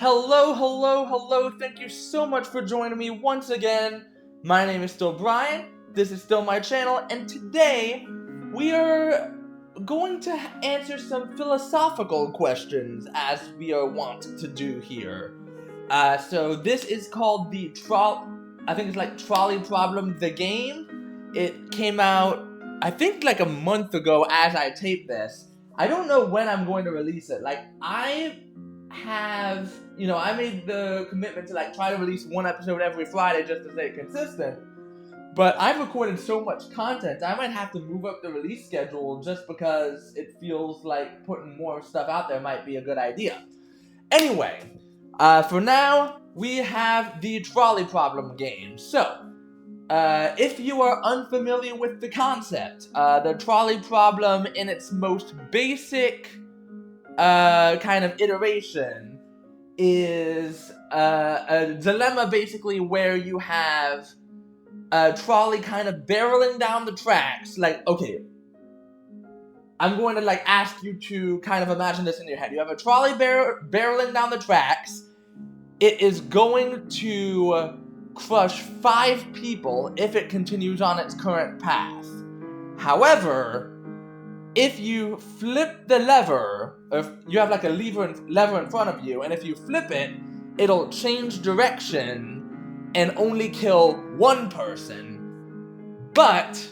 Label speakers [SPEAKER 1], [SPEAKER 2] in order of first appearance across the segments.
[SPEAKER 1] Hello. Thank you so much for joining me once again. My name is still Brian. This is still my channel, and today we are going to answer some philosophical questions as we are wont to do here. So this is called the Trolley Problem, the game. It came out, I think, like a month ago as I taped this. I don't know when I'm going to release it. I made the commitment to try to release one episode every Friday just to stay consistent. But I've recorded so much content, I might have to move up the release schedule just because it feels like putting more stuff out there might be a good idea. Anyway, for now, we have the Trolley Problem game. So, if you are unfamiliar with the concept, the Trolley Problem in its most basic kind of iteration is a dilemma basically where you have a trolley kind of barreling down the tracks. I'm going to ask you to kind of imagine this in your head. You have a trolley barreling down the tracks. It is going to crush 5 people if it continues on its current path. However, if you flip the lever, or if you have a lever in front of you, and if you flip it, it'll change direction and only kill 1 person. But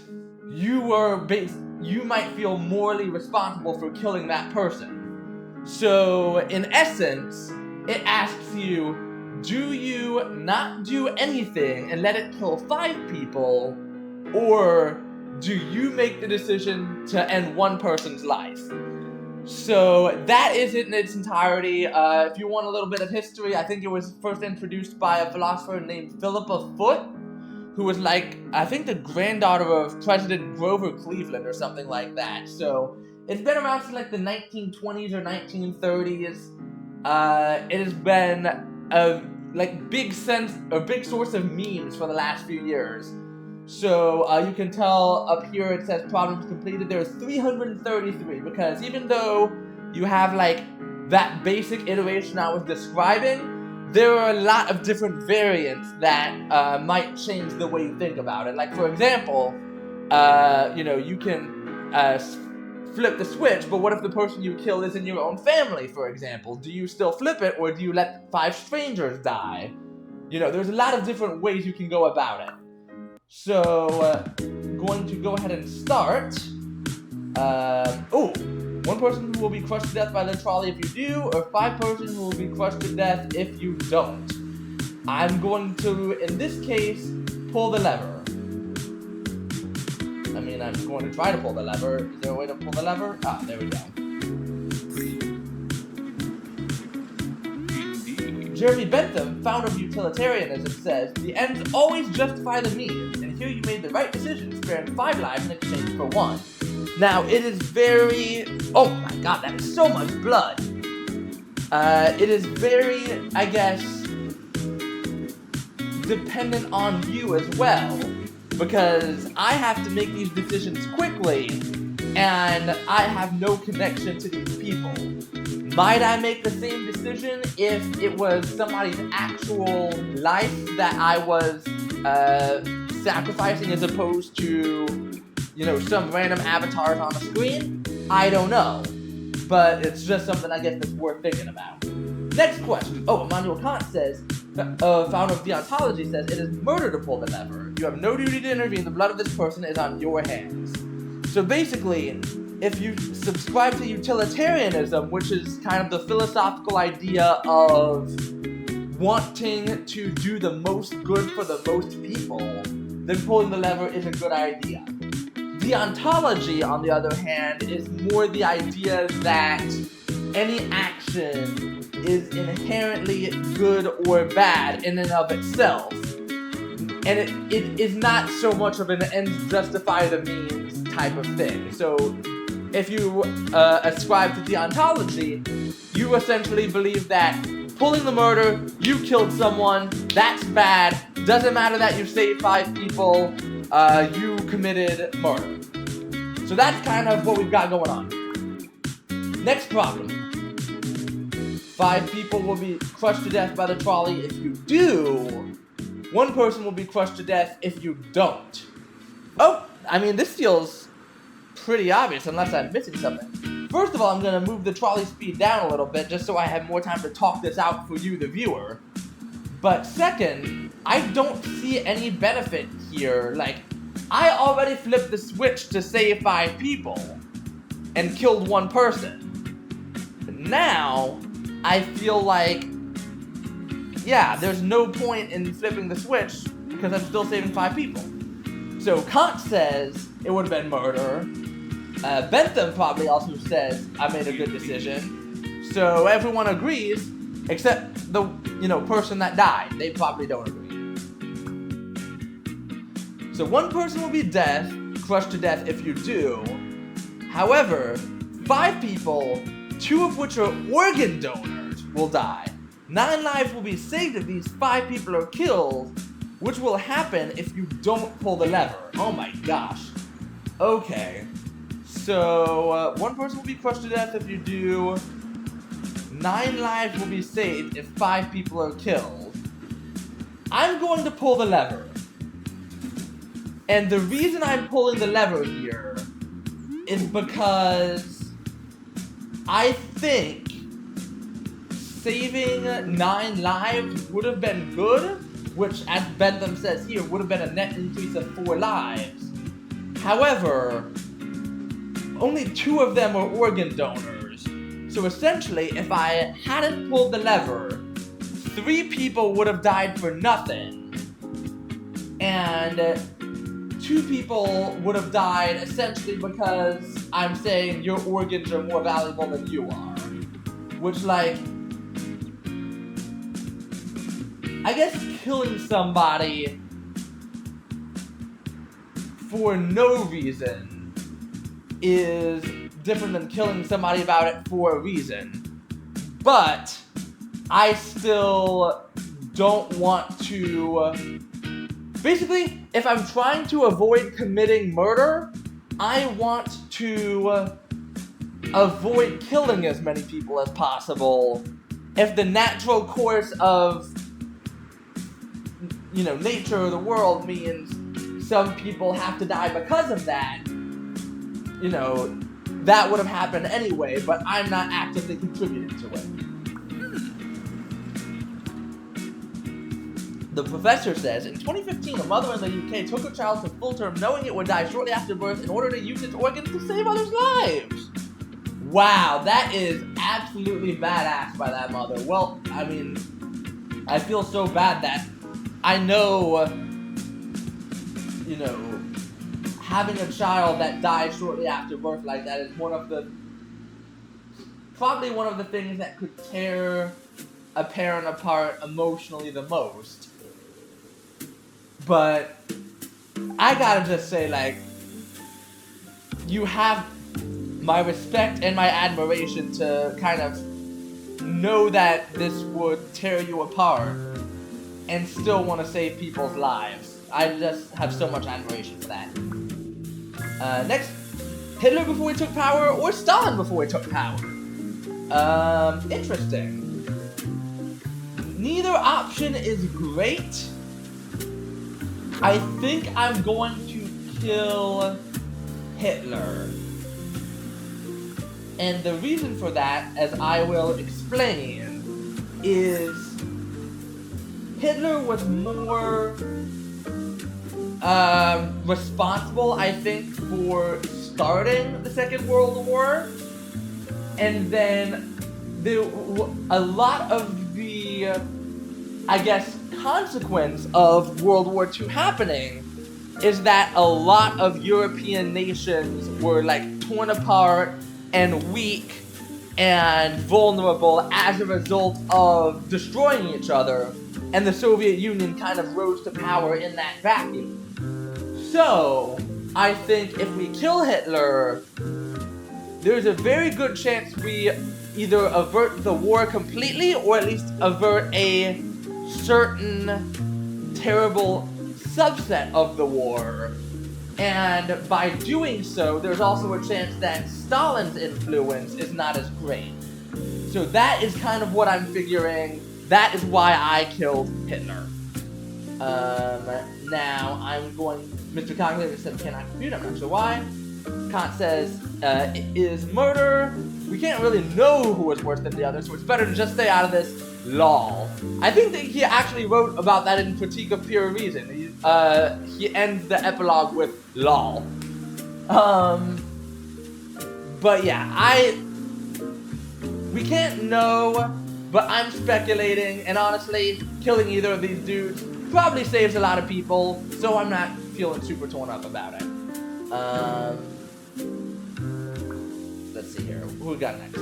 [SPEAKER 1] you might feel morally responsible for killing that person. So, in essence, it asks you, do you not do anything and let it kill 5 people, or do you make the decision to end 1 person's life? So that is it in its entirety. If you want a little bit of history, I think it was first introduced by a philosopher named Philippa Foot, who was I think the granddaughter of President Grover Cleveland or something like that. So it's been around since the 1920s or 1930s. It has been a big source of memes for the last few years. So you can tell up here it says problems completed. There's 333 because even though you have that basic iteration I was describing, there are a lot of different variants that might change the way you think about it. For example, you can flip the switch, but what if the person you kill is in your own family, for example? Do you still flip it, or do you let 5 strangers die? There's a lot of different ways you can go about it. So, going to go ahead and start. 1 person who will be crushed to death by the trolley if you do, or 5 persons who will be crushed to death if you don't. I'm going to, in this case, pull the lever. I'm going to try to pull the lever. Is there a way to pull the lever? There we go. Jeremy Bentham, founder of utilitarianism, says, "The ends always justify the means, and here you made the right decision, sparing 5 lives in exchange for 1. Now, it is very... Oh my god, that is so much blood! It is very, I guess, dependent on you as well, because I have to make these decisions quickly, and I have no connection to these people. Might I make the same decision if it was somebody's actual life that I was sacrificing as opposed to, some random avatars on the screen? I don't know. But it's just something I guess that's worth thinking about. Next question. Immanuel Kant says, founder of deontology, says, "It is murder to pull the lever. You have no duty to intervene. The blood of this person is on your hands." So basically, if you subscribe to utilitarianism, which is kind of the philosophical idea of wanting to do the most good for the most people, then pulling the lever is a good idea. Deontology, on the other hand, is more the idea that any action is inherently good or bad in and of itself. And it is not so much of an ends justify the means type of thing. So if you ascribe to deontology, you essentially believe that pulling the murder, you killed someone, that's bad, doesn't matter that you saved 5 people, you committed murder. So that's kind of what we've got going on. Next problem. 5 people will be crushed to death by the trolley if you do. 1 person will be crushed to death if you don't. Oh, I mean, this feels pretty obvious unless I'm missing something. First of all, I'm going to move the trolley speed down a little bit just so I have more time to talk this out for you, the viewer. But second, I don't see any benefit here. Like, I already flipped the switch to save 5 people and killed 1 person. But now, I feel like, yeah, there's no point in flipping the switch because I'm still saving 5 people. So Kant says it would have been murder. Bentham probably also says I made a good decision. So everyone agrees, except the person that died. They probably don't agree. So 1 person will be crushed to death if you do. However, 5 people, 2 of which are organ donors, will die. 9 lives will be saved if these 5 people are killed, which will happen if you don't pull the lever. Oh my gosh. Okay. So, 1 person will be crushed to death if you do. 9 lives will be saved if 5 people are killed. I'm going to pull the lever. And the reason I'm pulling the lever here is because I think saving 9 lives would have been good, which, as Bentham says here, would have been a net increase of 4 lives. However, only 2 of them are organ donors. So essentially, if I hadn't pulled the lever, 3 people would have died for nothing. And 2 people would have died essentially because I'm saying your organs are more valuable than you are. Which, like, I guess killing somebody for no reason is different than killing somebody about it for a reason. But I still don't want to... Basically, if I'm trying to avoid committing murder, I want to avoid killing as many people as possible. If the natural course of, nature of the world means some people have to die because of that, that would have happened anyway, but I'm not actively contributing to it. The professor says, in 2015, a mother in the UK took her child to full term knowing it would die shortly after birth in order to use its organs to save others' lives. Wow, that is absolutely badass by that mother. Well, I mean, I feel so bad that I know, having a child that dies shortly after birth like that is probably one of the things that could tear a parent apart emotionally the most. But I gotta just say, like, you have my respect and my admiration to kind of know that this would tear you apart and still want to save people's lives. I just have so much admiration for that. Next, Hitler before he took power or Stalin before he took power? Interesting. Neither option is great. I think I'm going to kill Hitler. And the reason for that, as I will explain, is Hitler was more responsible, I think, for starting the Second World War. And then a lot of the, I guess, consequence of World War II happening is that a lot of European nations were, like, torn apart and weak and vulnerable as a result of destroying each other, and the Soviet Union kind of rose to power in that vacuum. So, I think if we kill Hitler, there's a very good chance we either avert the war completely or at least avert a certain terrible subset of the war. And by doing so, there's also a chance that Stalin's influence is not as great. So that is kind of what I'm figuring. That is why I killed Hitler. Now I'm going. Mr. Calculator said cannot compute. I'm not sure why. Kant says it is murder. We can't really know who was worse than the other, so it's better to just stay out of this. Lol. I think that he actually wrote about that in Critique of Pure Reason. He ends the epilogue with lol. But yeah, we can't know, but I'm speculating, and honestly, killing either of these dudes probably saves a lot of people, so I'm not feeling super torn up about it. Let's see here. Who we got next?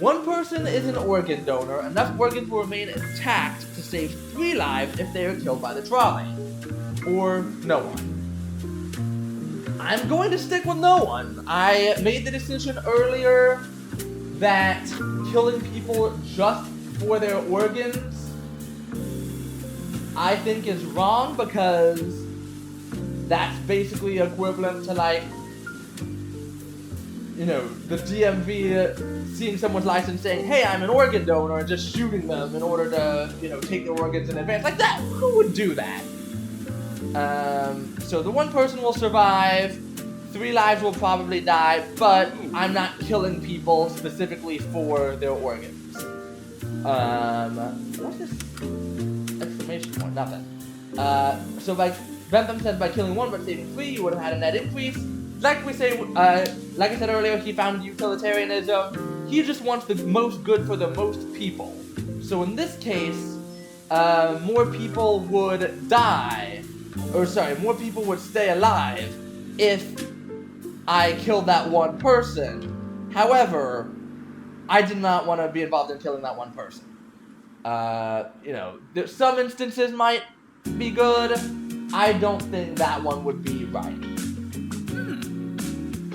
[SPEAKER 1] One person is an organ donor. Enough organs will remain intact to save 3 lives if they are killed by the trolley. Or no one. I'm going to stick with no one. I made the decision earlier that killing people just for their organs I think is wrong, because that's basically equivalent to, like, you know, the DMV seeing someone's license saying, hey, I'm an organ donor, and just shooting them in order to, you know, take their organs in advance. Like that, who would do that? So the one person will survive, 3 lives will probably die, but I'm not killing people specifically for their organs. What's this exclamation point? Nothing. So by Bentham says by killing 1 but saving 3, you would have had a net increase. Like I said earlier, he found utilitarianism. He just wants the most good for the most people. So in this case, more people would die, more people would stay alive if I killed that one person. However, I did not want to be involved in killing that one person. You know, some instances might be good. I don't think that one would be right.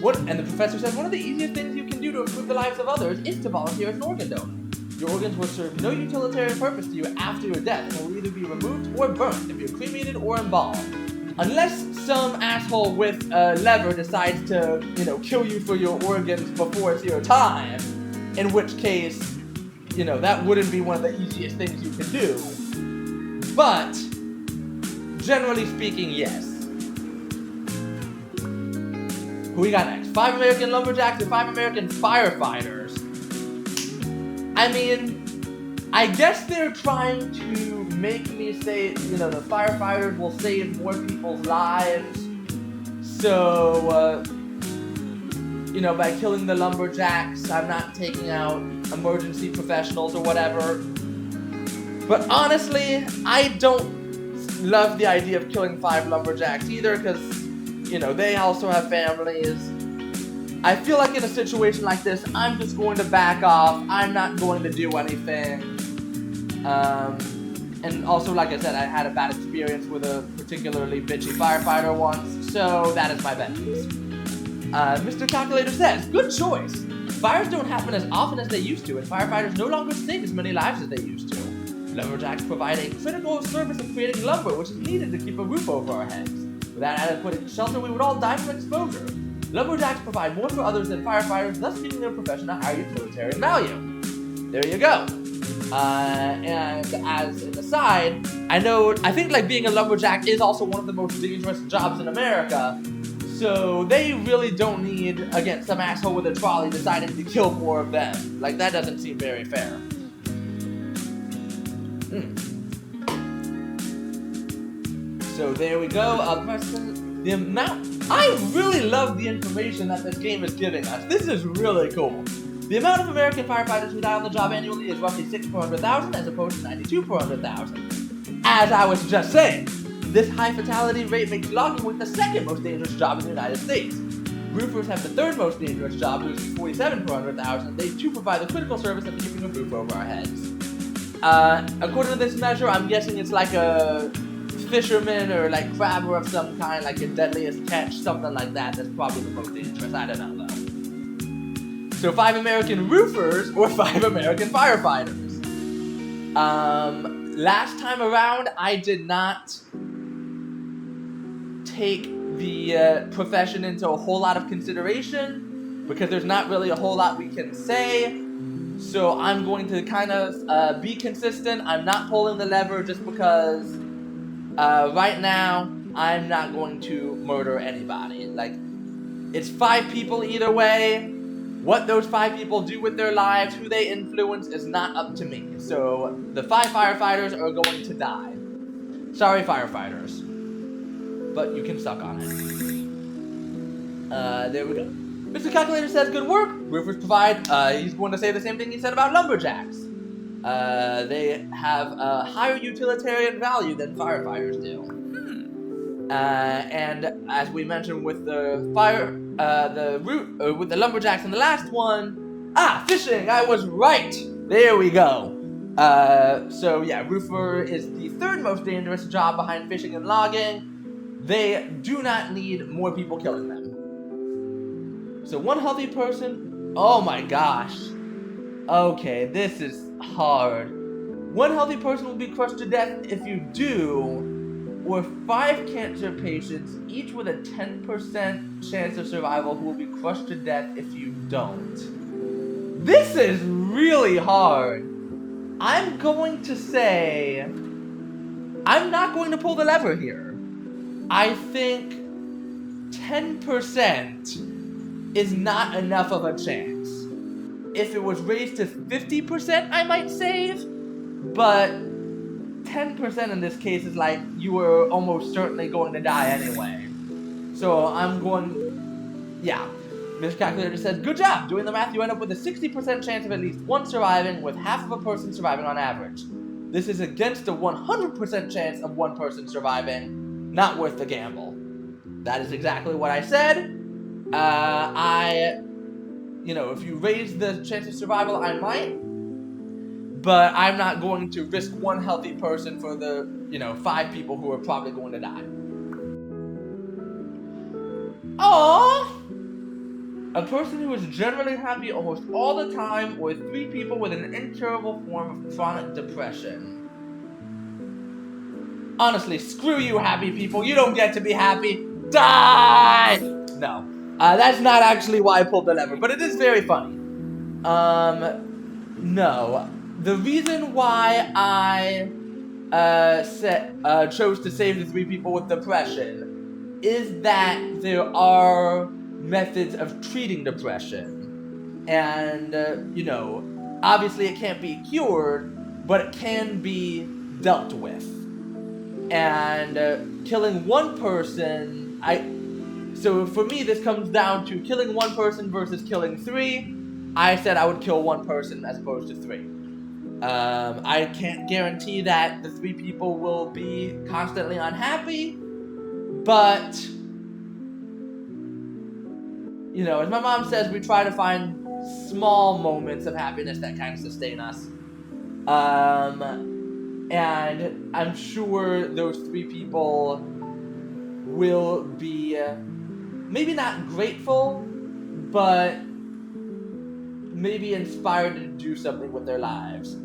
[SPEAKER 1] And the professor says, one of the easiest things you can do to improve the lives of others is to volunteer as an organ donor. Your organs will serve no utilitarian purpose to you after your death and will either be removed or burnt if you're cremated or embalmed. Unless some asshole with a lever decides to, you know, kill you for your organs before it's your time, in which case, you know, that wouldn't be one of the easiest things you can do. But, generally speaking, yes. Who we got next? 5 American lumberjacks and 5 American firefighters. I mean, I guess they're trying to make me say, you know, the firefighters will save more people's lives. So, you know, by killing the lumberjacks, I'm not taking out emergency professionals or whatever. But honestly, I don't love the idea of killing 5 lumberjacks either, because, you know, they also have families. I feel like in a situation like this, I'm just going to back off. I'm not going to do anything. And also, like I said, I had a bad experience with a particularly bitchy firefighter once, so that is my vengeance. Mr. Calculator says, good choice. Fires don't happen as often as they used to, and firefighters no longer save as many lives as they used to. Lumberjacks provide a critical service of creating lumber, which is needed to keep a roof over our heads. Without adequate shelter, we would all die from exposure. Lumberjacks provide more for others than firefighters, thus giving their profession a higher utilitarian value. There you go. And as an aside, I think like being a lumberjack is also one of the most dangerous jobs in America. So they really don't need, again, some asshole with a trolley deciding to kill more of them. Like, that doesn't seem very fair. So there we go. The amount... I really love the information that this game is giving us. This is really cool. The amount of American firefighters who die on the job annually is roughly 6 per 100,000 as opposed to 92 per 100,000. As I was just saying, this high fatality rate makes logging work the 2nd most dangerous job in the United States. Roofers have the 3rd most dangerous job, losing 47 per 100,000. They too provide the critical service of keeping a roof over our heads. According to this measure, I'm guessing it's like a fisherman or like crabber of some kind, like a deadliest catch, something like that. That's probably the most dangerous. I don't know though. So 5 American roofers or 5 American firefighters. Last time around, I did not take the profession into a whole lot of consideration because there's not really a whole lot we can say. So I'm going to kind of be consistent. I'm not pulling the lever just because right now I'm not going to murder anybody. Like, it's 5 people either way. What those 5 people do with their lives, who they influence, is not up to me. So the 5 firefighters are going to die. Sorry, firefighters. But you can suck on it. There we go. Mr. Calculator says, good work. Roofers provide, he's going to say the same thing he said about lumberjacks. They have a higher utilitarian value than firefighters do. And as we mentioned with the with the lumberjacks in the last one, fishing, I was right. There we go. So yeah, roofer is the 3rd most dangerous job behind fishing and logging. They do not need more people killing them. So 1 healthy person, oh my gosh. Okay, this is hard. 1 healthy person will be crushed to death if you do, or 5 cancer patients, each with a 10% chance of survival, who will be crushed to death if you don't. This is really hard. I'm going to say, I'm not going to pull the lever here. I think 10% is not enough of a chance. If it was raised to 50%, I might save, but 10% in this case is like you were almost certainly going to die anyway. So I'm going, yeah. Mr. Calculator says, good job. Doing the math, you end up with a 60% chance of at least 1 surviving, with half of a person surviving on average. This is against a 100% chance of 1 person surviving. Not worth the gamble. That is exactly what I said. If you raise the chance of survival, I might. But I'm not going to risk 1 healthy person for the, 5 people who are probably going to die. Aww! A person who is generally happy almost all the time, or 3 people with an incurable form of chronic depression. Honestly, screw you happy people. You don't get to be happy. Die! No. That's not actually why I pulled the lever, but it is very funny. No. The reason why I chose to save the 3 people with depression is that there are methods of treating depression. And, obviously it can't be cured, but it can be dealt with. And killing 1 person, so for me this comes down to killing 1 person versus killing 3. I said I would kill 1 person as opposed to 3. I can't guarantee that the 3 people will be constantly unhappy, but, as my mom says, we try to find small moments of happiness that kind of sustain us. And I'm sure those 3 people will be, maybe not grateful, but maybe inspired to do something with their lives.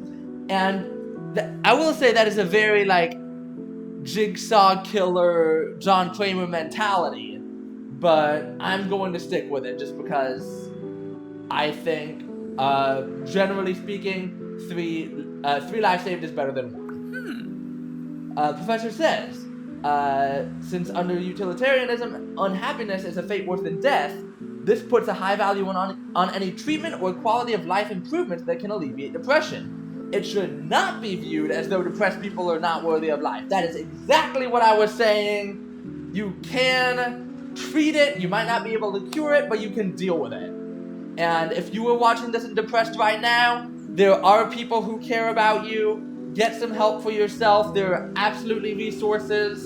[SPEAKER 1] And I will say that is a very, jigsaw killer, John Kramer mentality. But I'm going to stick with it just because I think, generally speaking, 3 lives saved is better than 1. Professor says, since under utilitarianism, unhappiness is a fate worse than death, this puts a high value on any treatment or quality of life improvements that can alleviate depression. It should not be viewed as though depressed people are not worthy of life. That is exactly what I was saying. You can treat it, you might not be able to cure it, but you can deal with it. And if you are watching this and depressed right now, there are people who care about you. Get some help for yourself. There are absolutely resources.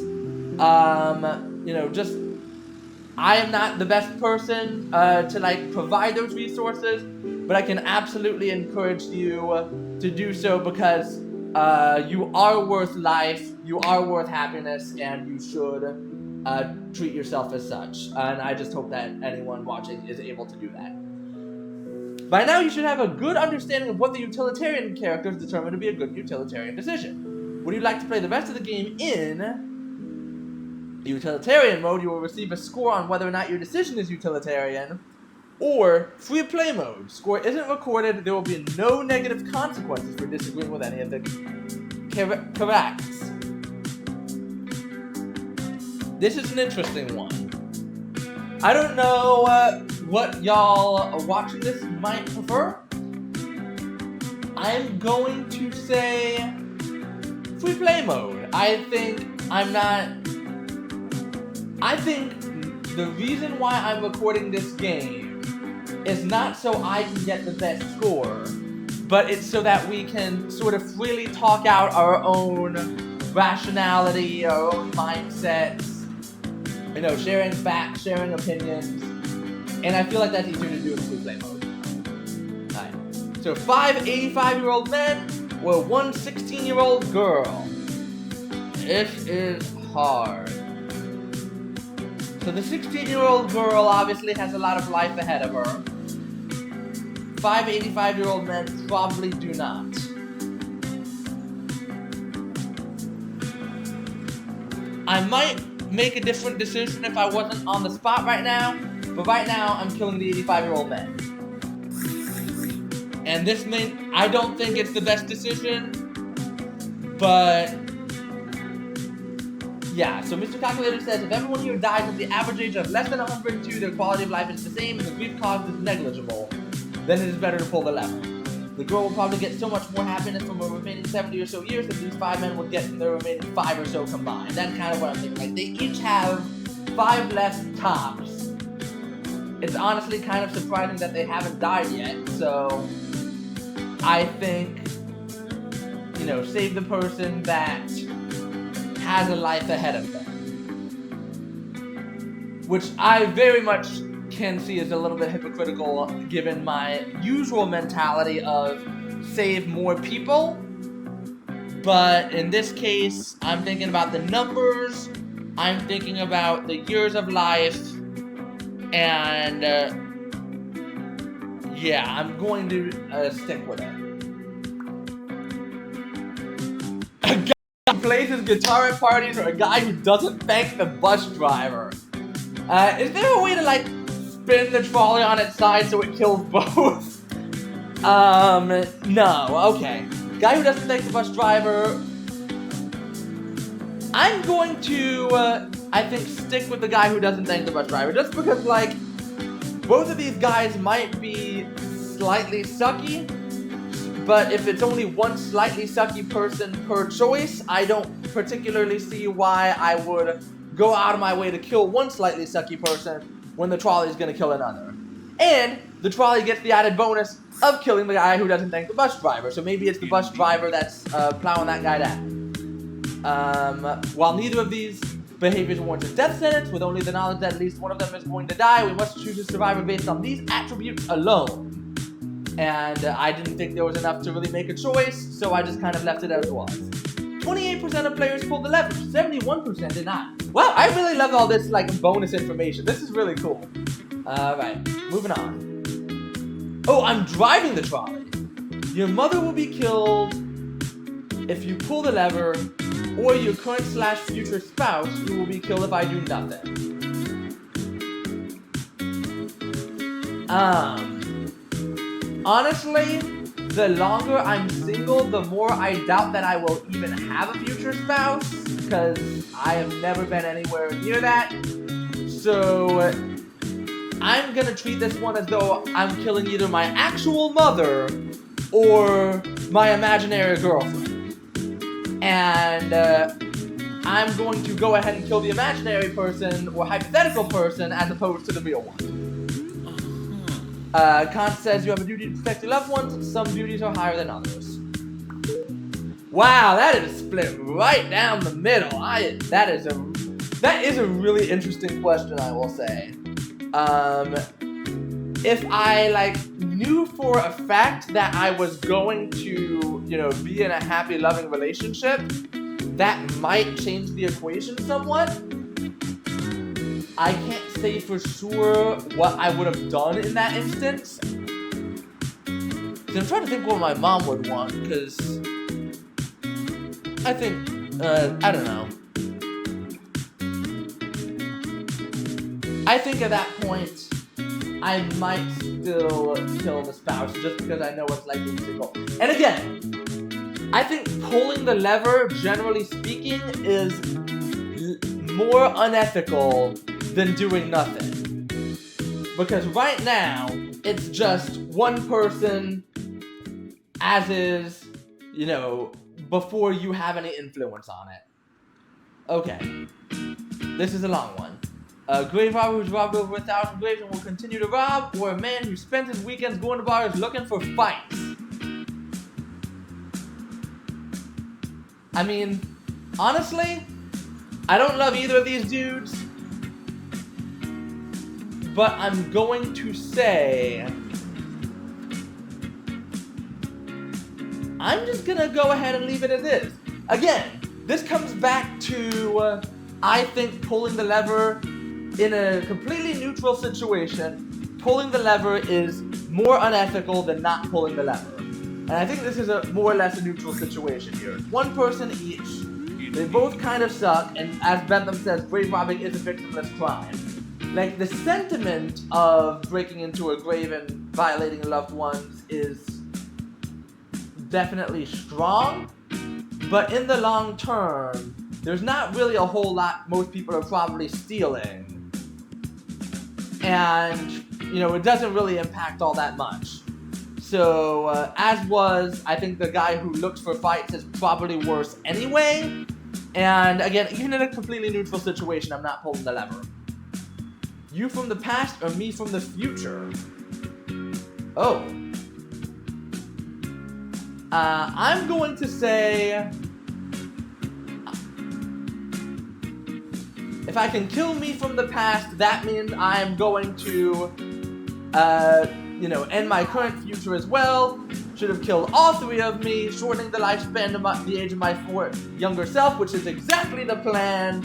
[SPEAKER 1] I am not the best person to provide those resources, but I can absolutely encourage you to do so because you are worth life, you are worth happiness, and you should treat yourself as such. And I just hope that anyone watching is able to do that. By now you should have a good understanding of what the utilitarian characters determine to be a good utilitarian decision. Would you like to play the rest of the game in utilitarian mode? You will receive a score on whether or not your decision is utilitarian. Or free play mode. Score isn't recorded. There will be no negative consequences for disagreeing with any of the corrects. This is an interesting one. I don't know what y'all watching this might prefer. I'm going to say free play mode. I think the reason why I'm recording this game is not so I can get the best score, but it's so that we can sort of freely talk out our own rationality, our own mindsets, you know, sharing facts, sharing opinions, and I feel like that's easier to do in free play mode. Alright, so 5 85-year-old men or 1 16-year-old girl. This is hard. So the 16-year-old girl obviously has a lot of life ahead of her. 5 85-year-old men probably do not. I might make a different decision if I wasn't on the spot right now, but right now I'm killing the 85-year-old men. And this I don't think it's the best decision, but yeah, so Mr. Calculator says, if everyone here dies at the average age of less than 102, their quality of life is the same and the grief caused is negligible, then it is better to pull the lever. The girl will probably get so much more happiness from her remaining 70 or so years than these 5 men would get from their remaining 5 or so combined. That's kind of what I'm thinking. Like, they each have 5 less tops. It's honestly kind of surprising that they haven't died yet, so I think, you know, save the person that has a life ahead of them. Which I very much can see as a little bit hypocritical given my usual mentality of save more people. But in this case, I'm thinking about the numbers, I'm thinking about the years of life, and yeah, I'm going to stick with it. A guy who plays his guitar at parties or a guy who doesn't thank the bus driver? Is there a way to, like, spin the trolley on its side so it kills both? No, okay. Guy who doesn't thank the bus driver. I'm going to, I think, stick with the guy who doesn't thank the bus driver. Just because, like, both of these guys might be slightly sucky. But if it's only one slightly sucky person per choice, I don't particularly see why I would go out of my way to kill one slightly sucky person when the trolley is going to kill another. And the trolley gets the added bonus of killing the guy who doesn't thank the bus driver. So maybe it's the bus driver that's plowing that guy down. While neither of these behaviors warrants a death sentence, with only the knowledge that at least one of them is going to die, we must choose a survivor based on these attributes alone. And I didn't think there was enough to really make a choice, so I just kind of left it as it was. 28% of players pulled the lever, 71% did not. Wow, I really love all this, like, bonus information. This is really cool. Alright, moving on. Oh, I'm driving the trolley. Your mother will be killed if you pull the lever, or your current/future spouse who will be killed if I do nothing. Honestly, the longer I'm single, the more I doubt that I will even have a future spouse, because I have never been anywhere near that. So I'm gonna treat this one as though I'm killing either my actual mother or my imaginary girlfriend. And I'm going to go ahead and kill the imaginary person or hypothetical person as opposed to the real one. Kant says you have a duty to protect your loved ones. Some duties are higher than others. Wow, that is split right down the middle. That is a really interesting question, I will say. If I, like, knew for a fact that I was going to, you know, be in a happy, loving relationship, that might change the equation somewhat. I can't say for sure what I would have done in that instance. So I'm trying to think what my mom would want, because I think, I don't know. I think at that point, I might still kill the spouse just because I know it's likely to go. And again, I think pulling the lever, generally speaking, is more unethical than doing nothing. Because right now, it's just one person as is, you know, before you have any influence on it. Okay. This is a long one. A grave robber who's robbed over 1,000 graves and will continue to rob, or a man who spends his weekends going to bars looking for fights. I mean, honestly, I don't love either of these dudes, but I'm going to say I'm just gonna go ahead and leave it as is. Again, this comes back to I think pulling the lever in a completely neutral situation, pulling the lever is more unethical than not pulling the lever. And I think this is a more or less a neutral situation here. One person each. They both kind of suck, and as Bentham says, grave robbing is a victimless crime. Like, the sentiment of breaking into a grave and violating loved ones is definitely strong, but in the long term, there's not really a whole lot most people are probably stealing. And, you know, it doesn't really impact all that much. So, as was, I think the guy who looks for fights is probably worse anyway. And again, even in a completely neutral situation, I'm not pulling the lever. You from the past or me from the future? Oh. I'm going to say, if I can kill me from the past, that means I'm going to, end my current future as well. Should have killed all three of me, shortening the lifespan of the age of my younger self, which is exactly the plan.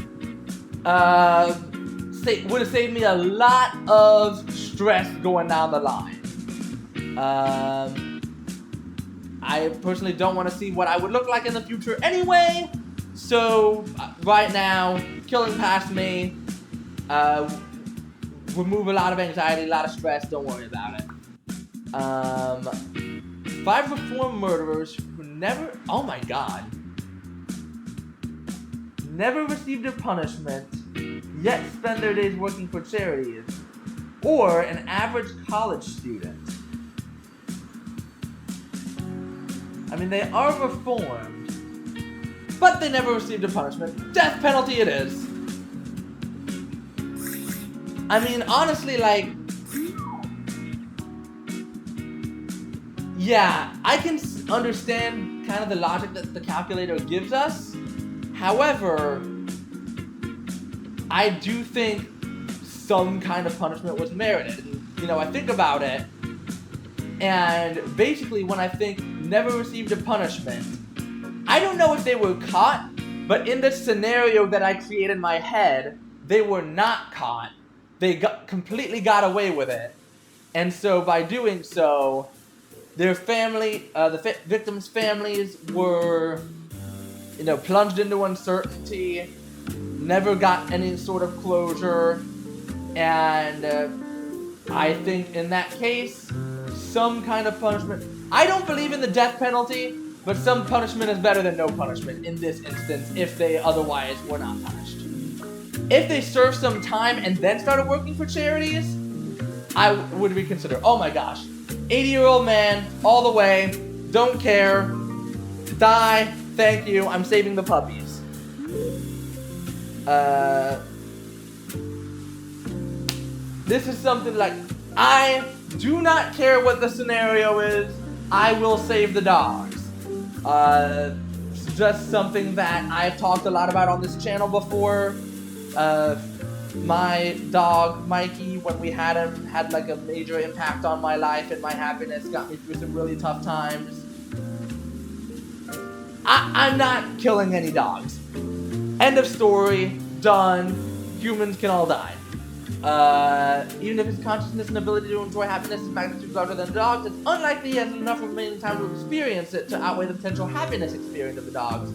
[SPEAKER 1] Would have saved me a lot of stress going down the line. I personally don't want to see what I would look like in the future anyway. So, right now, killing past me, remove a lot of anxiety, a lot of stress, don't worry about it. 5 reformed murderers who never received a punishment, yet spend their days working for charities, or an average college student. I mean, they are reformed, but they never received a punishment. Death penalty it is. I mean, honestly, like, yeah, I can understand kind of the logic that the calculator gives us. However, I do think some kind of punishment was merited. You know, I think about it, and basically when I think never received a punishment, I don't know if they were caught, but in the scenario that I created in my head, they were not caught. They completely got away with it. And so by doing so, their family, the victims' families were, plunged into uncertainty, never got any sort of closure, and I think in that case, some kind of punishment. I don't believe in the death penalty, but some punishment is better than no punishment in this instance if they otherwise were not punished. If they served some time and then started working for charities, I would reconsider. Oh my gosh. 80-year-old man, all the way, don't care, die, thank you, I'm saving the puppies. This is something like, I do not care what the scenario is, I will save the dogs. It's just something that I've talked a lot about on this channel before. My dog, Mikey, when we had him, had like a major impact on my life and my happiness, got me through some really tough times. I'm not killing any dogs. End of story, done, humans can all die. Even if his consciousness and ability to enjoy happiness is magnitude larger than dogs, it's unlikely he has enough remaining time to experience it to outweigh the potential happiness experience of the dogs.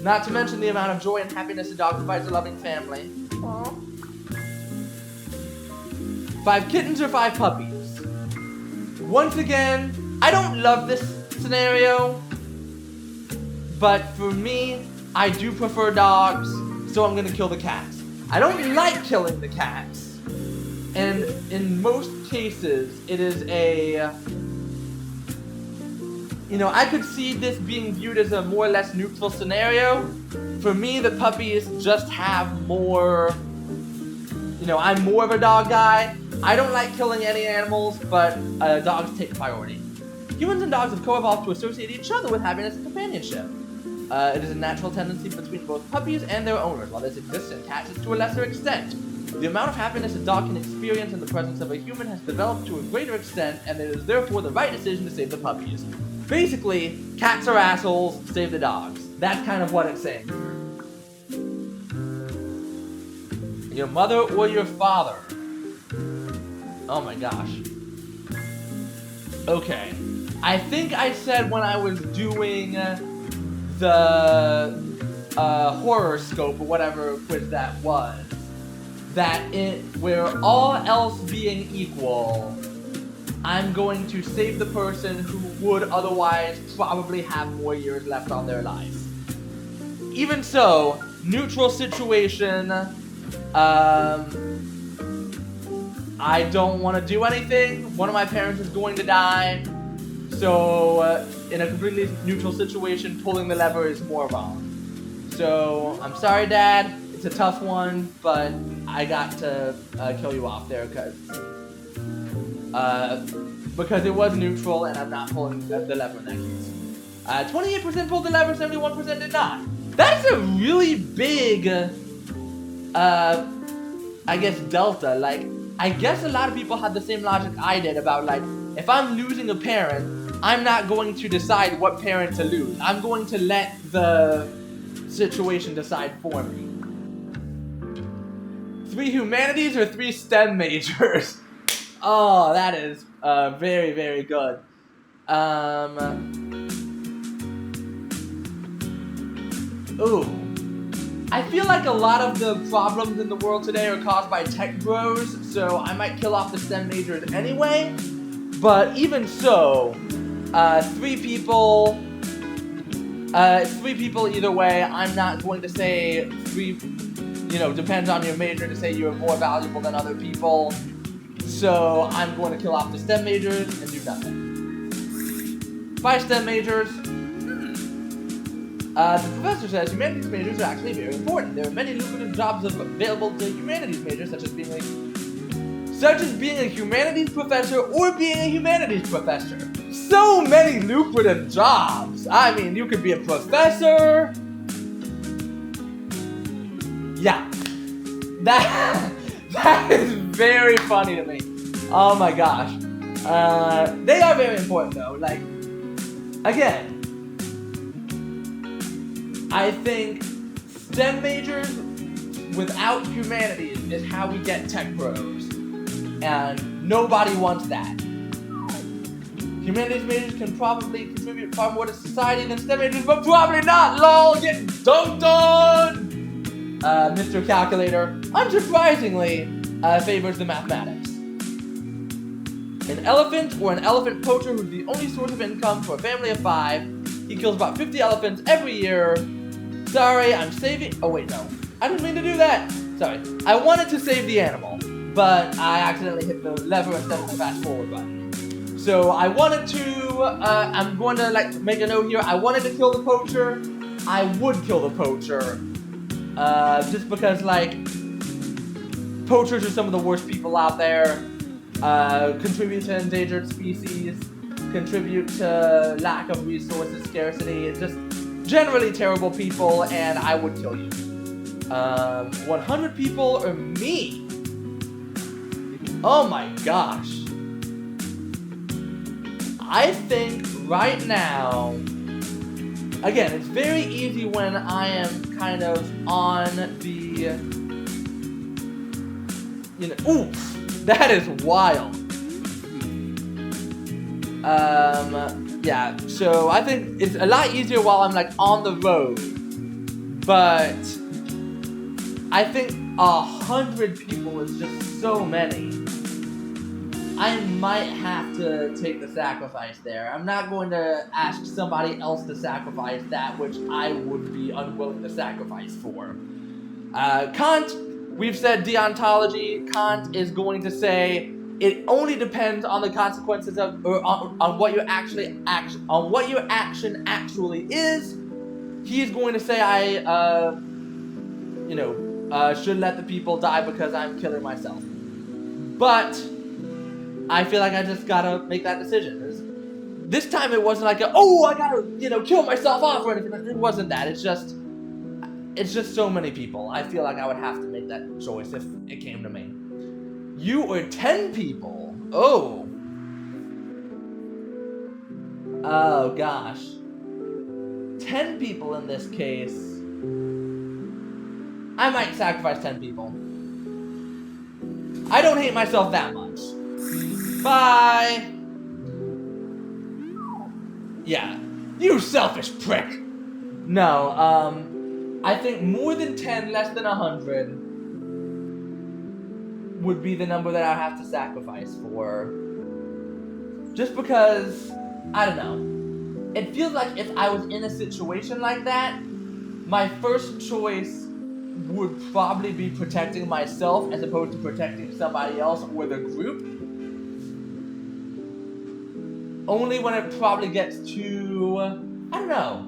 [SPEAKER 1] Not to mention the amount of joy and happiness a dog provides a loving family. Aww. 5 kittens or 5 puppies? Once again, I don't love this scenario, but for me, I do prefer dogs, so I'm gonna kill the cats. I don't like killing the cats, and in most cases, it is I could see this being viewed as a more or less neutral scenario. For me, the puppies just have more, I'm more of a dog guy. I don't like killing any animals, but dogs take priority. Humans and dogs have co-evolved to associate each other with happiness and companionship. It is a natural tendency between both puppies and their owners, while this exists in cats is to a lesser extent. The amount of happiness a dog can experience in the presence of a human has developed to a greater extent, and it is therefore the right decision to save the puppies. Basically, cats are assholes, save the dogs. That's kind of what it's saying. Your mother or your father? Oh my gosh. Okay. I think I said when I was doing the horror scope or whatever quiz that was, that where all else being equal, I'm going to save the person who would otherwise probably have more years left on their life. Even so, neutral situation, I don't want to do anything. One of my parents is going to die, so in a completely neutral situation, pulling the lever is more wrong. So, I'm sorry, Dad. It's a tough one, but I got to kill you off there because it was neutral and I'm not pulling the lever in that case. 28% pulled the lever, 71% did not. That's a really big, I guess, delta. Like, I guess a lot of people had the same logic I did about, like, if I'm losing a parent, I'm not going to decide what parent to lose. I'm going to let the situation decide for me. 3 humanities or 3 STEM majors? Oh, that is very, very good. Ooh. I feel like a lot of the problems in the world today are caused by tech bros, so I might kill off the STEM majors anyway. But even so, 3 people either way. I'm not going to say 3, depends on your major to say you're more valuable than other people. So I'm going to kill off the STEM majors and do nothing. 5 STEM majors. The professor says humanities majors are actually very important. There are many lucrative jobs available to humanities majors, such as being a humanities professor or being a humanities professor. So many lucrative jobs. I mean, you could be a professor. Yeah. That is very funny to me. Oh my gosh. They are very important though. Like, again, I think STEM majors without humanities is how we get tech pros. And nobody wants that. Humanities majors can probably contribute far more to society than STEM majors, but probably not, lol, get dunked on! Mr. Calculator, unsurprisingly, favors the mathematics. An elephant or an elephant poacher who's the only source of income for a family of 5. He kills about 50 elephants every year. Sorry, I'm saving... Oh, wait, no. I didn't mean to do that. Sorry. I wanted to save the animal, but I accidentally hit the lever instead of the fast forward button. So I wanted to... I'm going to, make a note here. I wanted to kill the poacher. I would kill the poacher. Just because, poachers are some of the worst people out there. Contribute to endangered species. Contribute to lack of resources, scarcity. It's just generally terrible people, and I would kill you. 100 people or me? Oh my gosh. I think right now... Again, it's very easy when I am kind of on the... Oof! That is wild. Yeah, so I think it's a lot easier while I'm, on the road. But I think 100 people is just so many. I might have to take the sacrifice there. I'm not going to ask somebody else to sacrifice that which I would be unwilling to sacrifice for. Kant, we've said deontology. Kant is going to say it only depends on the consequences of, or on what your action actually is. He's going to say I should let the people die because I'm killing myself. But I feel like I just gotta make that decision. This time it wasn't like I gotta, kill myself off or anything. It wasn't that. It's just so many people. I feel like I would have to make that choice if it came to me. You or 10 people? Oh gosh. 10 people in this case. I might sacrifice 10 people. I don't hate myself that much. Bye! Yeah. You selfish prick! No, I think more than 10, less than 100 would be the number that I have to sacrifice for. Just because, I don't know. It feels like if I was in a situation like that, my first choice would probably be protecting myself as opposed to protecting somebody else or the group. Only when it probably gets to, I don't know,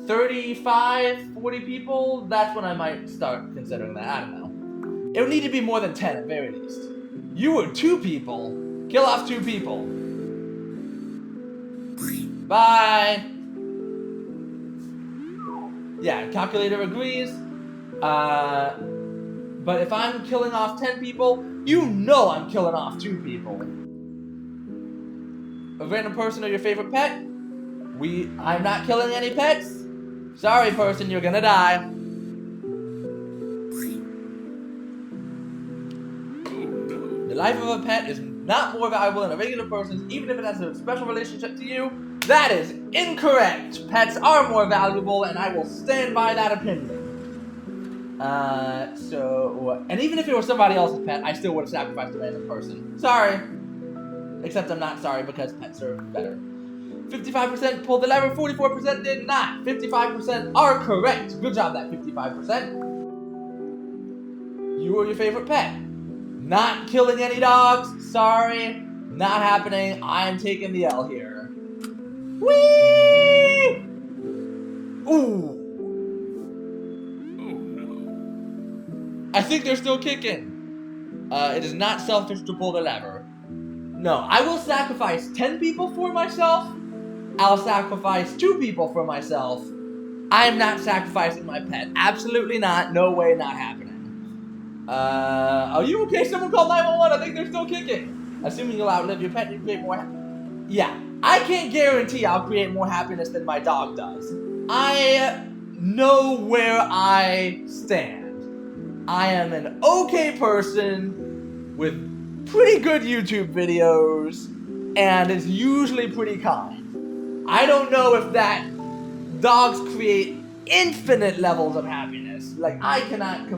[SPEAKER 1] 35, 40 people, that's when I might start considering that. I don't know. It would need to be more than 10 at very least. You were 2 people. Kill off 2 people. Bye. Yeah, calculator agrees. But if I'm killing off 10 people, you know I'm killing off 2 people. A random person or your favorite pet? I'm not killing any pets. Sorry, person, you're gonna die. The life of a pet is not more valuable than a regular person's, even if it has a special relationship to you. That is incorrect. Pets are more valuable, and I will stand by that opinion. And even if it was somebody else's pet, I still would have sacrificed a random person. Sorry. Except I'm not sorry because pets are better. 55% pulled the lever, 44% did not. 55% are correct. Good job, that 55%. You or your favorite pet? Not killing any dogs. Sorry. Not happening. I am taking the L here. Whee! Ooh. I think they're still kicking. It is not selfish to pull the lever. No, I will sacrifice 10 people for myself. I'll sacrifice 2 people for myself. I'm not sacrificing my pet. Absolutely not. No way, not happening. Are you okay? Someone called 911. I think they're still kicking. Assuming you'll outlive your pet, you create more Yeah, I can't guarantee I'll create more happiness than my dog does. I know where I stand. I am an okay person with pretty good YouTube videos, and is usually pretty kind. I don't know if that dogs create infinite levels of happiness. Like, I cannot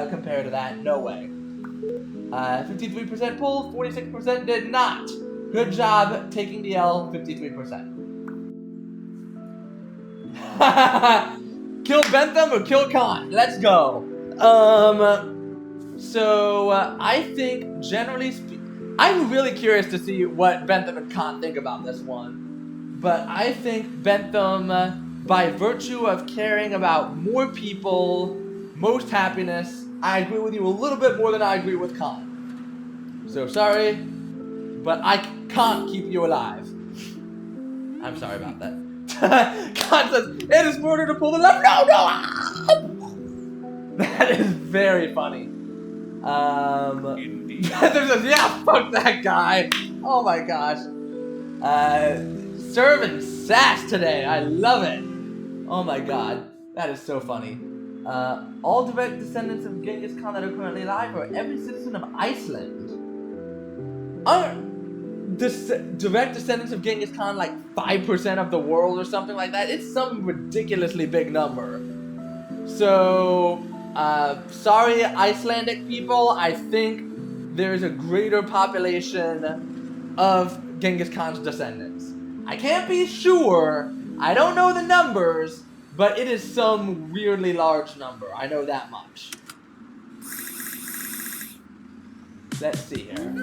[SPEAKER 1] compare to that. No way. 53% pulled, 46% did not. Good job taking the L, 53%. Kill Bentham or kill Khan? Let's go. I think, generally speaking, I'm really curious to see what Bentham and Kant think about this one. But I think Bentham, by virtue of caring about more people, most happiness, I agree with you a little bit more than I agree with Kant. So sorry, but I can't keep you alive. I'm sorry about that. Kant says, it is murder to pull the lever. No! That is very funny. There's a, yeah, fuck that guy. Oh my gosh. Serving sass today. I love it. Oh my god. That is so funny. All direct descendants of Genghis Khan that are currently alive, or every citizen of Iceland. Are direct descendants of Genghis Khan like 5% of the world or something like that? It's some ridiculously big number. So, sorry, Icelandic people. I think there's a greater population of Genghis Khan's descendants. I can't be sure, I don't know the numbers, but it is some weirdly large number. I know that much. Let's see here.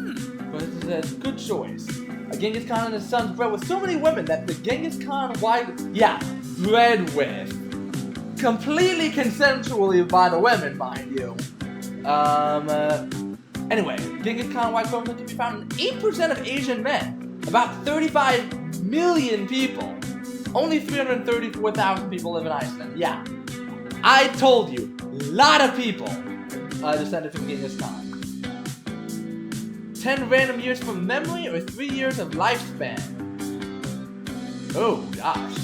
[SPEAKER 1] But it's a good choice. Genghis Khan and his sons bred with so many women that the Genghis Khan bred with. Completely consensually by the women, mind you. Anyway, Genghis Khan white women can be found in 8% of Asian men. About 35 million people. Only 334,000 people live in Iceland. Yeah. I told you, a lot of people descended from Genghis Khan. 10 random years from memory or 3 years of lifespan? Oh, gosh.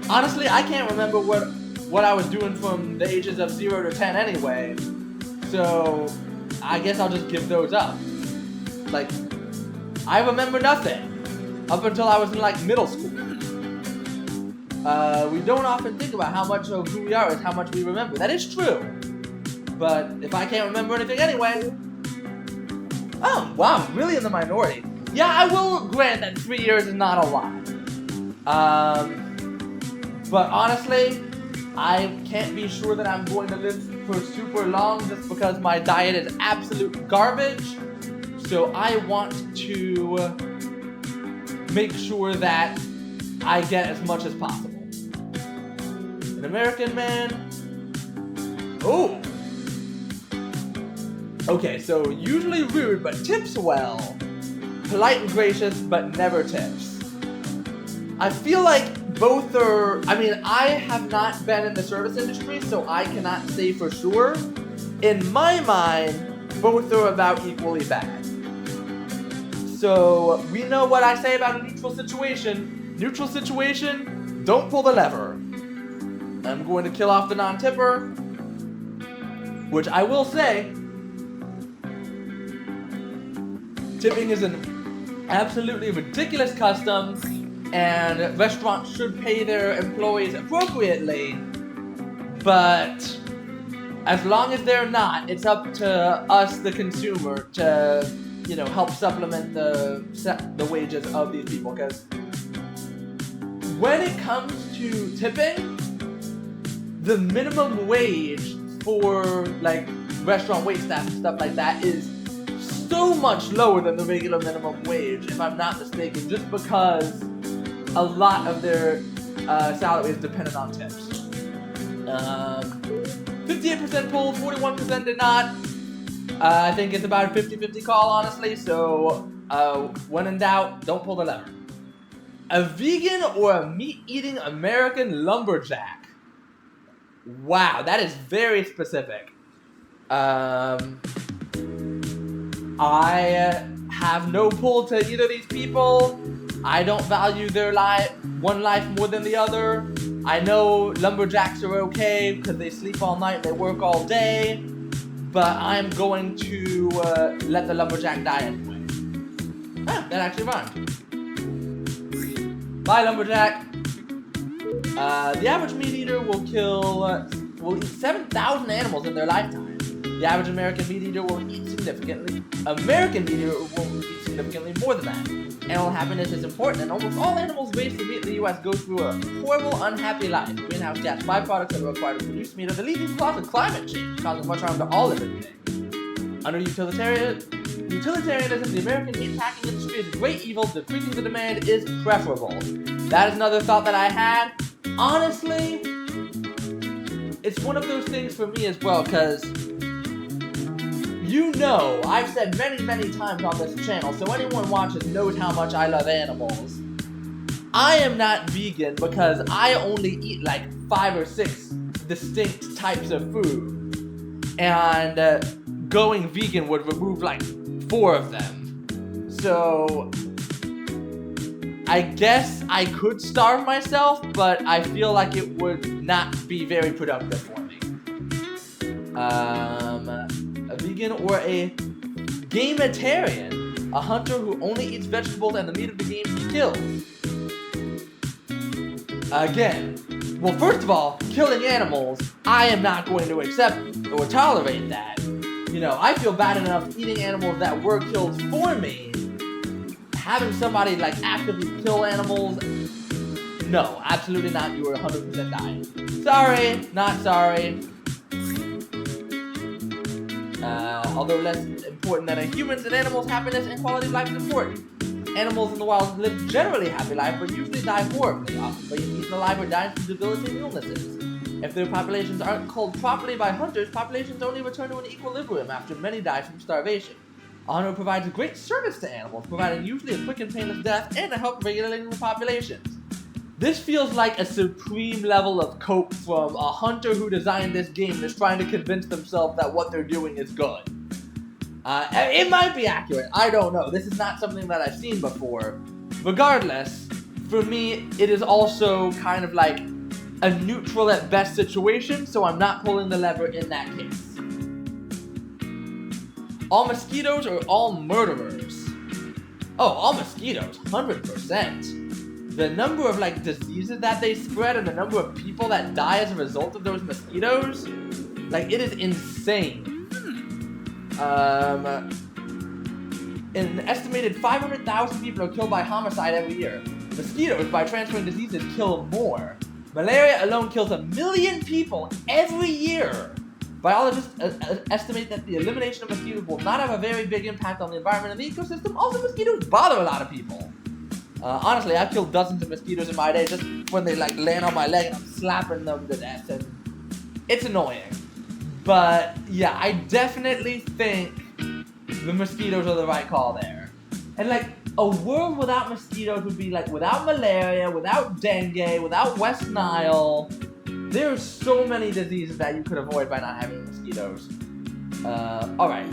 [SPEAKER 1] Honestly, I can't remember what I was doing from the ages of 0 to 10 anyway. So, I guess I'll just give those up. Like, I remember nothing up until I was in, like, middle school. We don't often think about how much of who we are is how much we remember. That is true. But if I can't remember anything anyway... Oh, wow, I'm really in the minority. Yeah, I will grant that 3 years is not a lot. But honestly, I can't be sure that I'm going to live for super long just because my diet is absolute garbage. So I want to make sure that I get as much as possible. An American man... Oh! Okay, so usually rude, but tips well. Polite and gracious, but never tips. I feel like both are... I mean, I have not been in the service industry, so I cannot say for sure. In my mind, both are about equally bad. So, we know what I say about a neutral situation. Neutral situation, don't pull the lever. I'm going to kill off the non-tipper, which I will say, tipping is an absolutely ridiculous custom, and restaurants should pay their employees appropriately, but as long as they're not, it's up to us, the consumer, to, you know, help supplement the wages of these people, because when it comes to tipping, the minimum wage for, like, restaurant waitstaff and stuff like that is so much lower than the regular minimum wage, if I'm not mistaken, just because a lot of their salary is dependent on tips. 58% pulled, 41% did not. I think it's about a 50-50 call, honestly, so when in doubt, don't pull the lever. A vegan or a meat-eating American lumberjack? Wow, that is very specific. I have no pull to either of these people. I don't value their one life more than the other. I know lumberjacks are okay because they sleep all night, they work all day, but I'm going to let the lumberjack die anyway. Ah, that actually rhymed. Bye, lumberjack. The average meat eater will eat 7,000 animals in their lifetime. The average American meat eater will eat significantly. American meat eater will eat significantly more than that. Animal happiness is important, and almost all animals raised for meat in the U.S. go through a horrible, unhappy life. Greenhouse gas byproducts that are required to produce meat are the leading cause of climate change, causing much harm to all living things. Under utilitarianism, the American meat packing industry is a great evil. Decreasing the demand is preferable. That is another thought that I had. Honestly, it's one of those things for me as well, because you know, I've said many, many times on this channel, so anyone watching knows how much I love animals. I am not vegan because I only eat like 5 or 6 distinct types of food. And going vegan would remove like 4 of them. So I guess I could starve myself, but I feel like it would not be very productive for me. A vegan or a gametarian, a hunter who only eats vegetables and the meat of the game he kills. Again, well, first of all, killing animals, I am not going to accept or tolerate that. you know, I feel bad enough eating animals that were killed for me. Having somebody, like, actively kill animals, no, absolutely not. You are 100% dying. Sorry, not sorry. Although less important than a human's and animals' happiness and quality of life is important. Animals in the wild live generally happy life, but usually die horribly, often being eaten alive or dying from debilitating illnesses. If their populations aren't culled properly by hunters, populations only return to an equilibrium after many die from starvation. A hunter provides a great service to animals, providing usually a quick and painless death and a help regulating the populations. This feels like a supreme level of cope from a hunter who designed this game and is trying to convince themselves that what they're doing is good. It might be accurate, I don't know. This is not something that I've seen before. Regardless, for me, it is also kind of like a neutral at best situation, so I'm not pulling the lever in that case. All mosquitoes or all murderers? Oh, all mosquitoes, 100%. The number of, like, diseases that they spread and the number of people that die as a result of those mosquitoes, like, it is insane. An estimated 500,000 people are killed by homicide every year. Mosquitoes, by transferring diseases, kill more. Malaria alone kills 1 million people every year. Biologists estimate that the elimination of mosquitoes will not have a very big impact on the environment and the ecosystem. Also, mosquitoes bother a lot of people. Honestly, I've killed dozens of mosquitoes in my day just when they, like, land on my leg and I'm slapping them to death, and it's annoying. But, yeah, I definitely think the mosquitoes are the right call there. And, like, a world without mosquitoes would be, like, without malaria, without dengue, without West Nile. There's so many diseases that you could avoid by not having mosquitoes. Alright.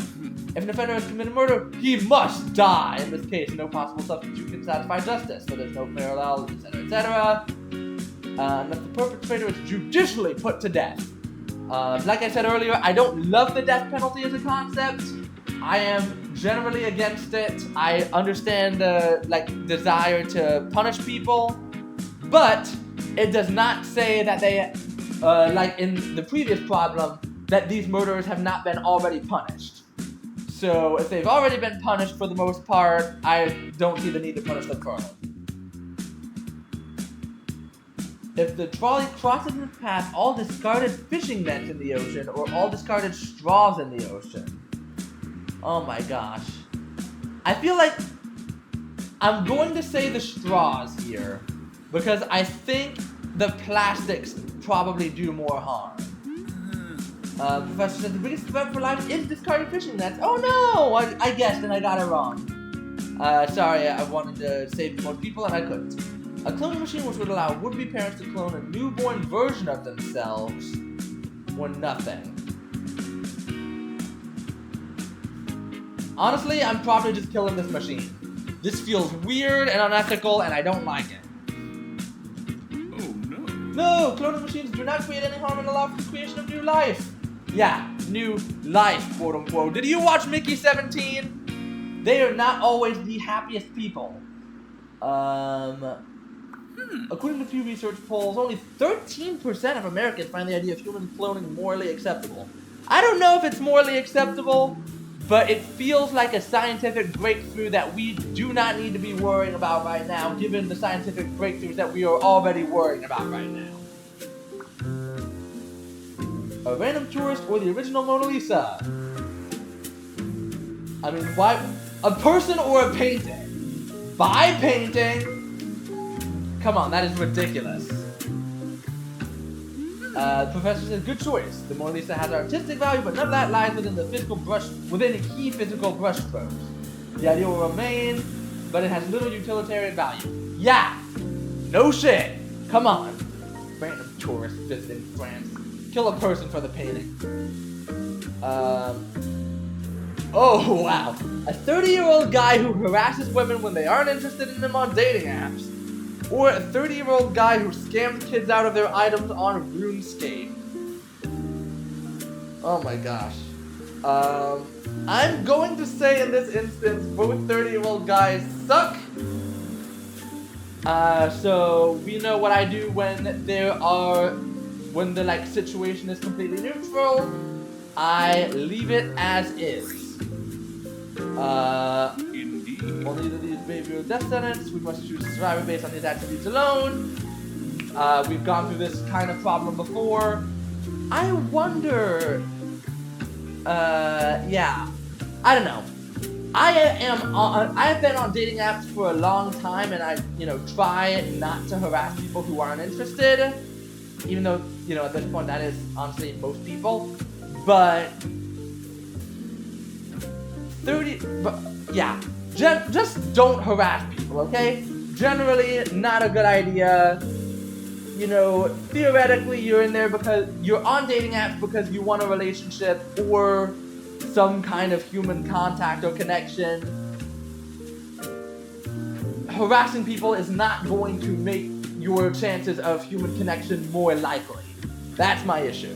[SPEAKER 1] If an offender has committed murder, he must die. In this case, no possible substitute can satisfy justice, so there's no parallel, etc., etc. Unless the perpetrator is judicially put to death. Like I said earlier, I don't love the death penalty as a concept. I am generally against it. I understand the, like, desire to punish people, but it does not say that they, like in the previous problem, that these murderers have not been already punished. So if they've already been punished for the most part, I don't see the need to punish them further. If the trolley crosses its path all discarded fishing nets in the ocean or all discarded straws in the ocean. Oh my gosh. I feel like I'm going to say the straws here because I think the plastics probably do more harm. Professor said the biggest threat for life is discarded fishing nets. Oh no! I guessed and I got it wrong. Sorry, I wanted to save most people and I couldn't. A cloning machine which would allow would-be parents to clone a newborn version of themselves or nothing. Honestly, I'm probably just killing this machine. This feels weird and unethical and I don't like it.
[SPEAKER 2] Oh no.
[SPEAKER 1] No, cloning machines do not create any harm and allow for the creation of new life. Yeah, new life, quote unquote. Did you watch Mickey 17? They are not always the happiest people. According to Pew Research polls, only 13% of Americans find the idea of human cloning morally acceptable. I don't know if it's morally acceptable, but it feels like a scientific breakthrough that we do not need to be worrying about right now, given the scientific breakthroughs that we are already worrying about right now. A random tourist or the original Mona Lisa? I mean, why? A person or a painting? By painting? Come on, that is ridiculous. The professor says, good choice. The Mona Lisa has artistic value, but none of that lies within the key physical brush strokes. The idea will remain, but it has little utilitarian value. Yeah! No shit! Come on. Random tourist visiting France. Kill a person for the painting. Oh, wow. A 30-year-old guy who harasses women when they aren't interested in them on dating apps. Or a 30-year-old guy who scams kids out of their items on RuneScape. Oh my gosh. I'm going to say in this instance, both 30-year-old guys suck. So we know what I do when the, like, situation is completely neutral. I leave it as is.
[SPEAKER 2] Indeed.
[SPEAKER 1] Only these behavioral death sentence. We must choose a survivor based on these attributes alone. We've gone through this kind of problem before. I wonder. Yeah. I don't know. I've been on dating apps for a long time, and I, try not to harass people who aren't interested. Even though, at this point that is honestly most people. But yeah. Just don't harass people, okay? Generally, not a good idea. Theoretically, you're in there because you're on dating apps because you want a relationship or some kind of human contact or connection. Harassing people is not going to make your chances of human connection more likely. That's my issue.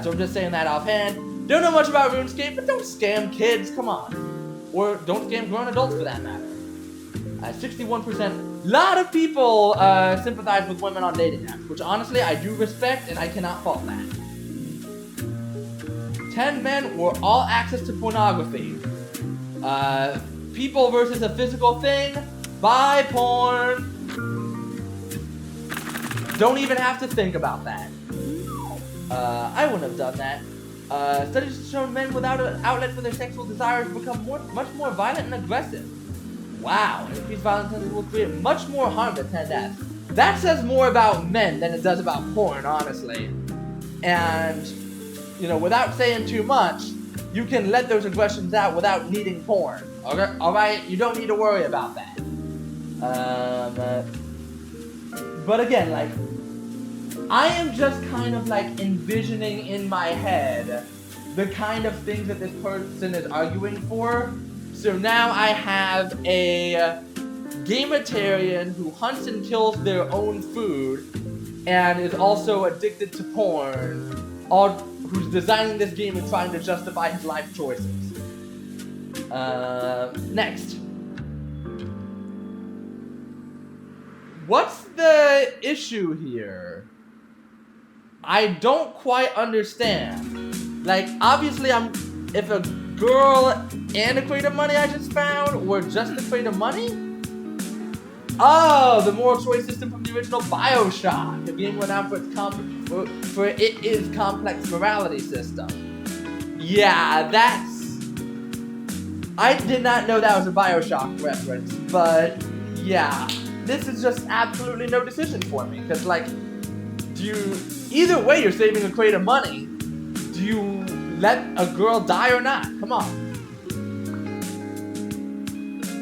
[SPEAKER 1] So I'm just saying that offhand. Don't know much about RuneScape, but don't scam kids, come on. Or don't scam grown adults for that matter. 61%. A lot of people sympathize with women on dating apps, which honestly I do respect and I cannot fault that. 10 men or all access to pornography. People versus a physical thing. Buy porn. Don't even have to think about that. I wouldn't have done that. Studies have shown men without an outlet for their sexual desires become much more violent and aggressive. Wow, increased violence will create much more harm than 10 deaths. That says more about men than it does about porn, honestly. And, without saying too much, you can let those aggressions out without needing porn. Okay? Alright? You don't need to worry about that. But again, I am just kind of envisioning in my head the kind of things that this person is arguing for. So now I have a gametarian who hunts and kills their own food and is also addicted to porn, who's designing this game and trying to justify his life choices. Next. What's the issue here? I don't quite understand. Obviously if a girl and a crate of money I just found, or just a crate of money? Oh, the moral choice system from the original BioShock. The game went out for its complex morality system. Yeah, I did not know that was a BioShock reference, but yeah, this is just absolutely no decision for me. Because either way you're saving a crate of money. Do you let a girl die or not? Come on.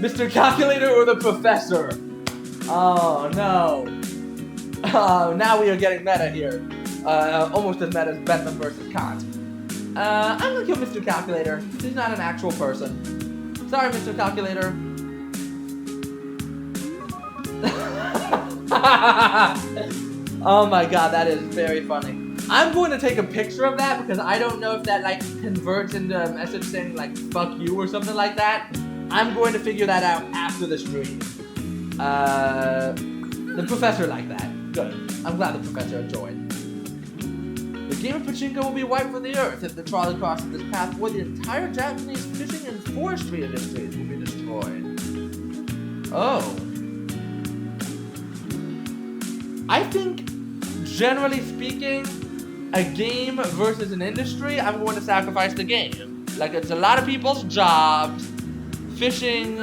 [SPEAKER 1] Mr. Calculator or the Professor? Oh, no. Oh, now we are getting meta here. Almost as meta as Batman versus Kant. I'm gonna kill Mr. Calculator. He's not an actual person. Sorry, Mr. Calculator. Oh my god, that is very funny. I'm going to take a picture of that because I don't know if that converts into a message saying fuck you or something like that. I'm going to figure that out after the stream. The professor liked that. Good. I'm glad the professor enjoyed. The game of pachinko will be wiped from the earth if the trolley crosses this path, or the entire Japanese fishing and forestry industries will be destroyed. Oh. I think, generally speaking, a game versus an industry, I'm going to sacrifice the game. It's a lot of people's jobs. Fishing.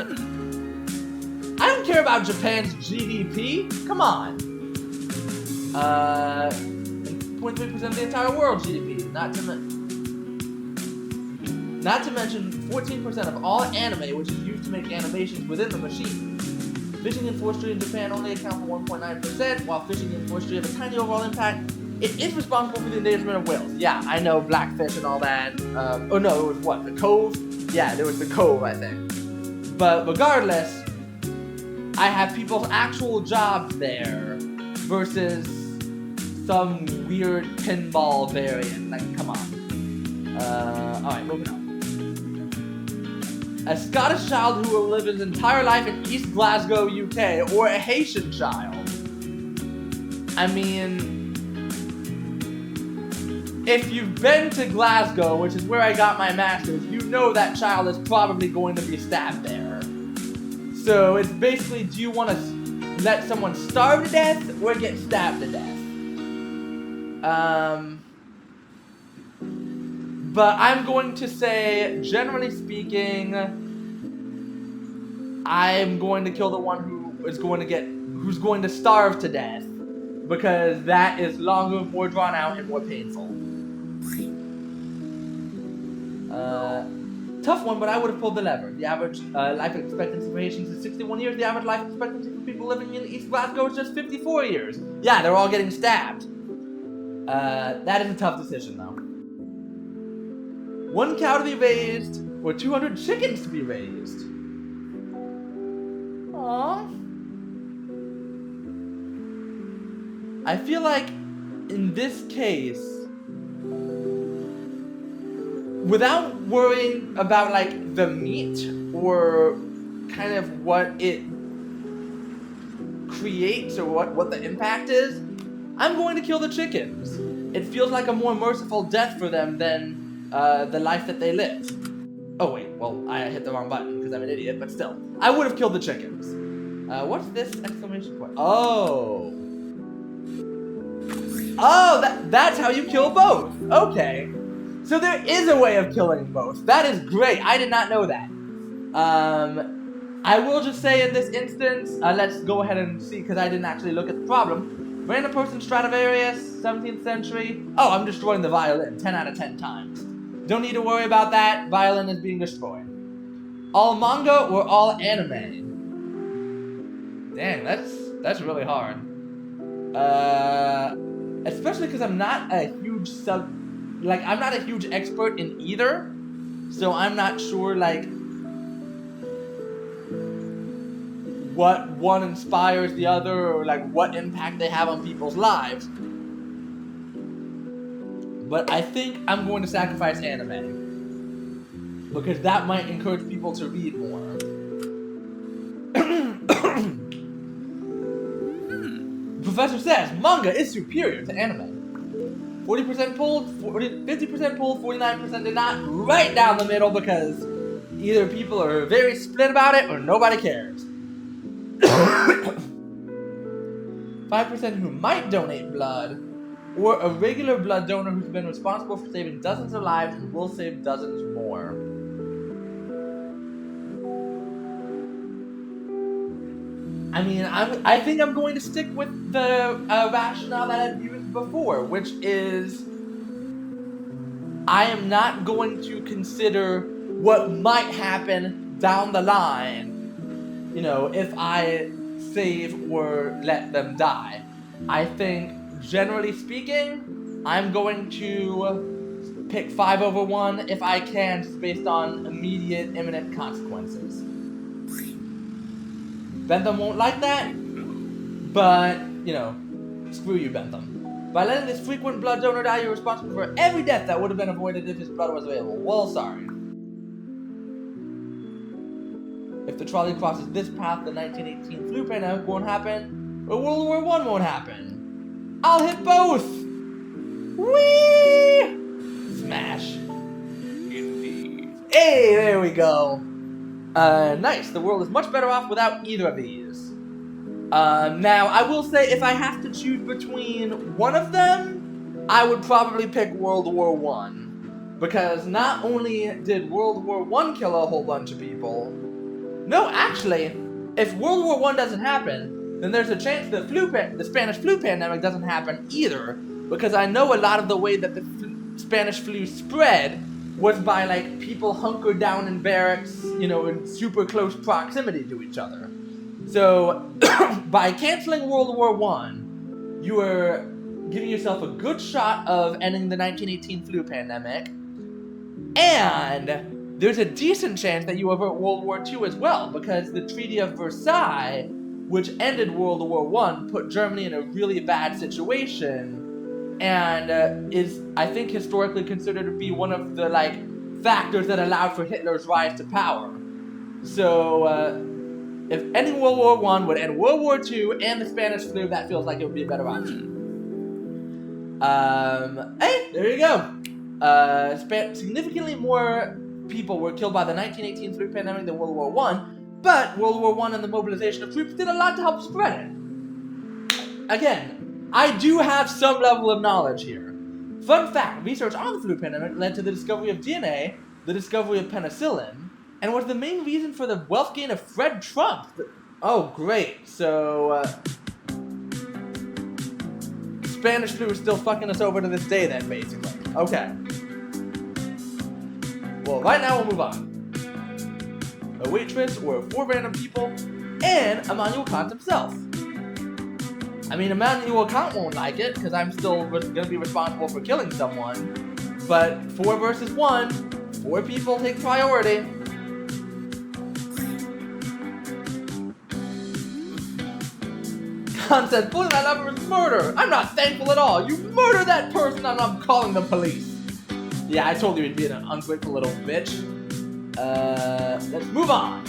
[SPEAKER 1] I don't care about Japan's GDP. Come on. 0.3% of the entire world's GDP. Not to mention 14% of all anime, which is used to make animations within the machine. Fishing and forestry in Japan only account for 1.9%, while fishing and forestry have a tiny overall impact. It is responsible for the endangerment of whales. Yeah, I know, blackfish and all that. Oh no, it was what? The Cove? Yeah, there was the Cove, I think. But regardless, I have people's actual jobs there versus some weird pinball variant. Come on. Alright, moving on. A Scottish child who will live his entire life in East Glasgow, UK, or a Haitian child. I mean, if you've been to Glasgow, which is where I got my master's, you know that child is probably going to be stabbed there. So it's basically, do you want to let someone starve to death or get stabbed to death? But I'm going to say, generally speaking, I'm going to kill the one who's going to starve to death, because that is longer, more drawn out, and more painful. Tough one, but I would have pulled the lever. The average life expectancy for Haitians is 61 years. The average life expectancy for people living in East Glasgow is just 54 years. Yeah, they're all getting stabbed. That is a tough decision, though. 1 cow to be raised, or 200 chickens to be raised. Aww. I feel like, in this case, without worrying about, like, the meat, or kind of what it creates, or what the impact is, I'm going to kill the chickens. It feels like a more merciful death for them than the life that they live. Oh wait, well, I hit the wrong button because I'm an idiot, but still. I would have killed the chickens. What's this exclamation point? Oh, that's how you kill both. Okay. So there is a way of killing both. That is great. I did not know that. I will just say in this instance, let's go ahead and see, because I didn't actually look at the problem. Random person Stradivarius, 17th century. Oh, I'm destroying the violin 10 out of 10 times. Don't need to worry about that. Violin is being destroyed. All manga or all anime? Dang, that's really hard. Especially because I'm not a huge I'm not a huge expert in either. So I'm not sure, like, what one inspires the other, or like what impact they have on people's lives. But I think I'm going to sacrifice anime, because that might encourage people to read more. Professor says manga is superior to anime. 40% pulled, 50% pulled, 49% did not. Right down the middle, because either people are very split about it or nobody cares. 5% who might donate blood, or a regular blood donor who's been responsible for saving dozens of lives and will save dozens more. I mean, I think I'm going to stick with the rationale that I've used before, which is I am not going to consider what might happen down the line, you know, if I save or let them die. I think, generally speaking, I'm going to pick 5/1 if I can, just based on immediate, imminent consequences. Bentham won't like that, but, you know, screw you, Bentham. By letting this frequent blood donor die, you're responsible for every death that would have been avoided if his blood was available. Well, sorry. If the trolley crosses this path, the 1918 flu pandemic won't happen, or World War I won't happen. I'll hit both! Whee! Smash.
[SPEAKER 2] Indeed.
[SPEAKER 1] Hey, there we go. Nice. The world is much better off without either of these. Now, I will say, if I have to choose between one of them, I would probably pick World War I. Because not only did World War I kill a whole bunch of people... No, actually, if World War I doesn't happen, then there's a chance that the Spanish flu pandemic doesn't happen either. Because I know a lot of the way that the Spanish flu spread was by, like, people hunkered down in barracks, you know, in super close proximity to each other. So, by canceling World War I, you are giving yourself a good shot of ending the 1918 flu pandemic, and there's a decent chance that you avert World War II as well, because the Treaty of Versailles, which ended World War I, put Germany in a really bad situation, and is, I think, historically considered to be one of the, like, factors that allowed for Hitler's rise to power. So, if ending World War I would end World War II and the Spanish flu, that feels like it would be a better option. Hey, there you go. Significantly more people were killed by the 1918 flu pandemic than World War One, but World War One and the mobilization of troops did a lot to help spread it. Again, I do have some level of knowledge here. Fun fact, research on the flu pandemic led to the discovery of DNA, the discovery of penicillin, and was the main reason for the wealth gain of Fred Trump. Oh, great. So, Spanish flu is still fucking us over to this day then, basically. Okay. Well, right now we'll move on. A waitress or 4 random people, and Immanuel Kant himself. I mean, Immanuel Kant won't like it, because I'm still going to be responsible for killing someone. But 4 versus 1, 4 people take priority. Kant says, bullying that lover is murder. I'm not thankful at all. You murder that person and I'm calling the police. Yeah, I told you he'd be an ungrateful little bitch. Let's move on.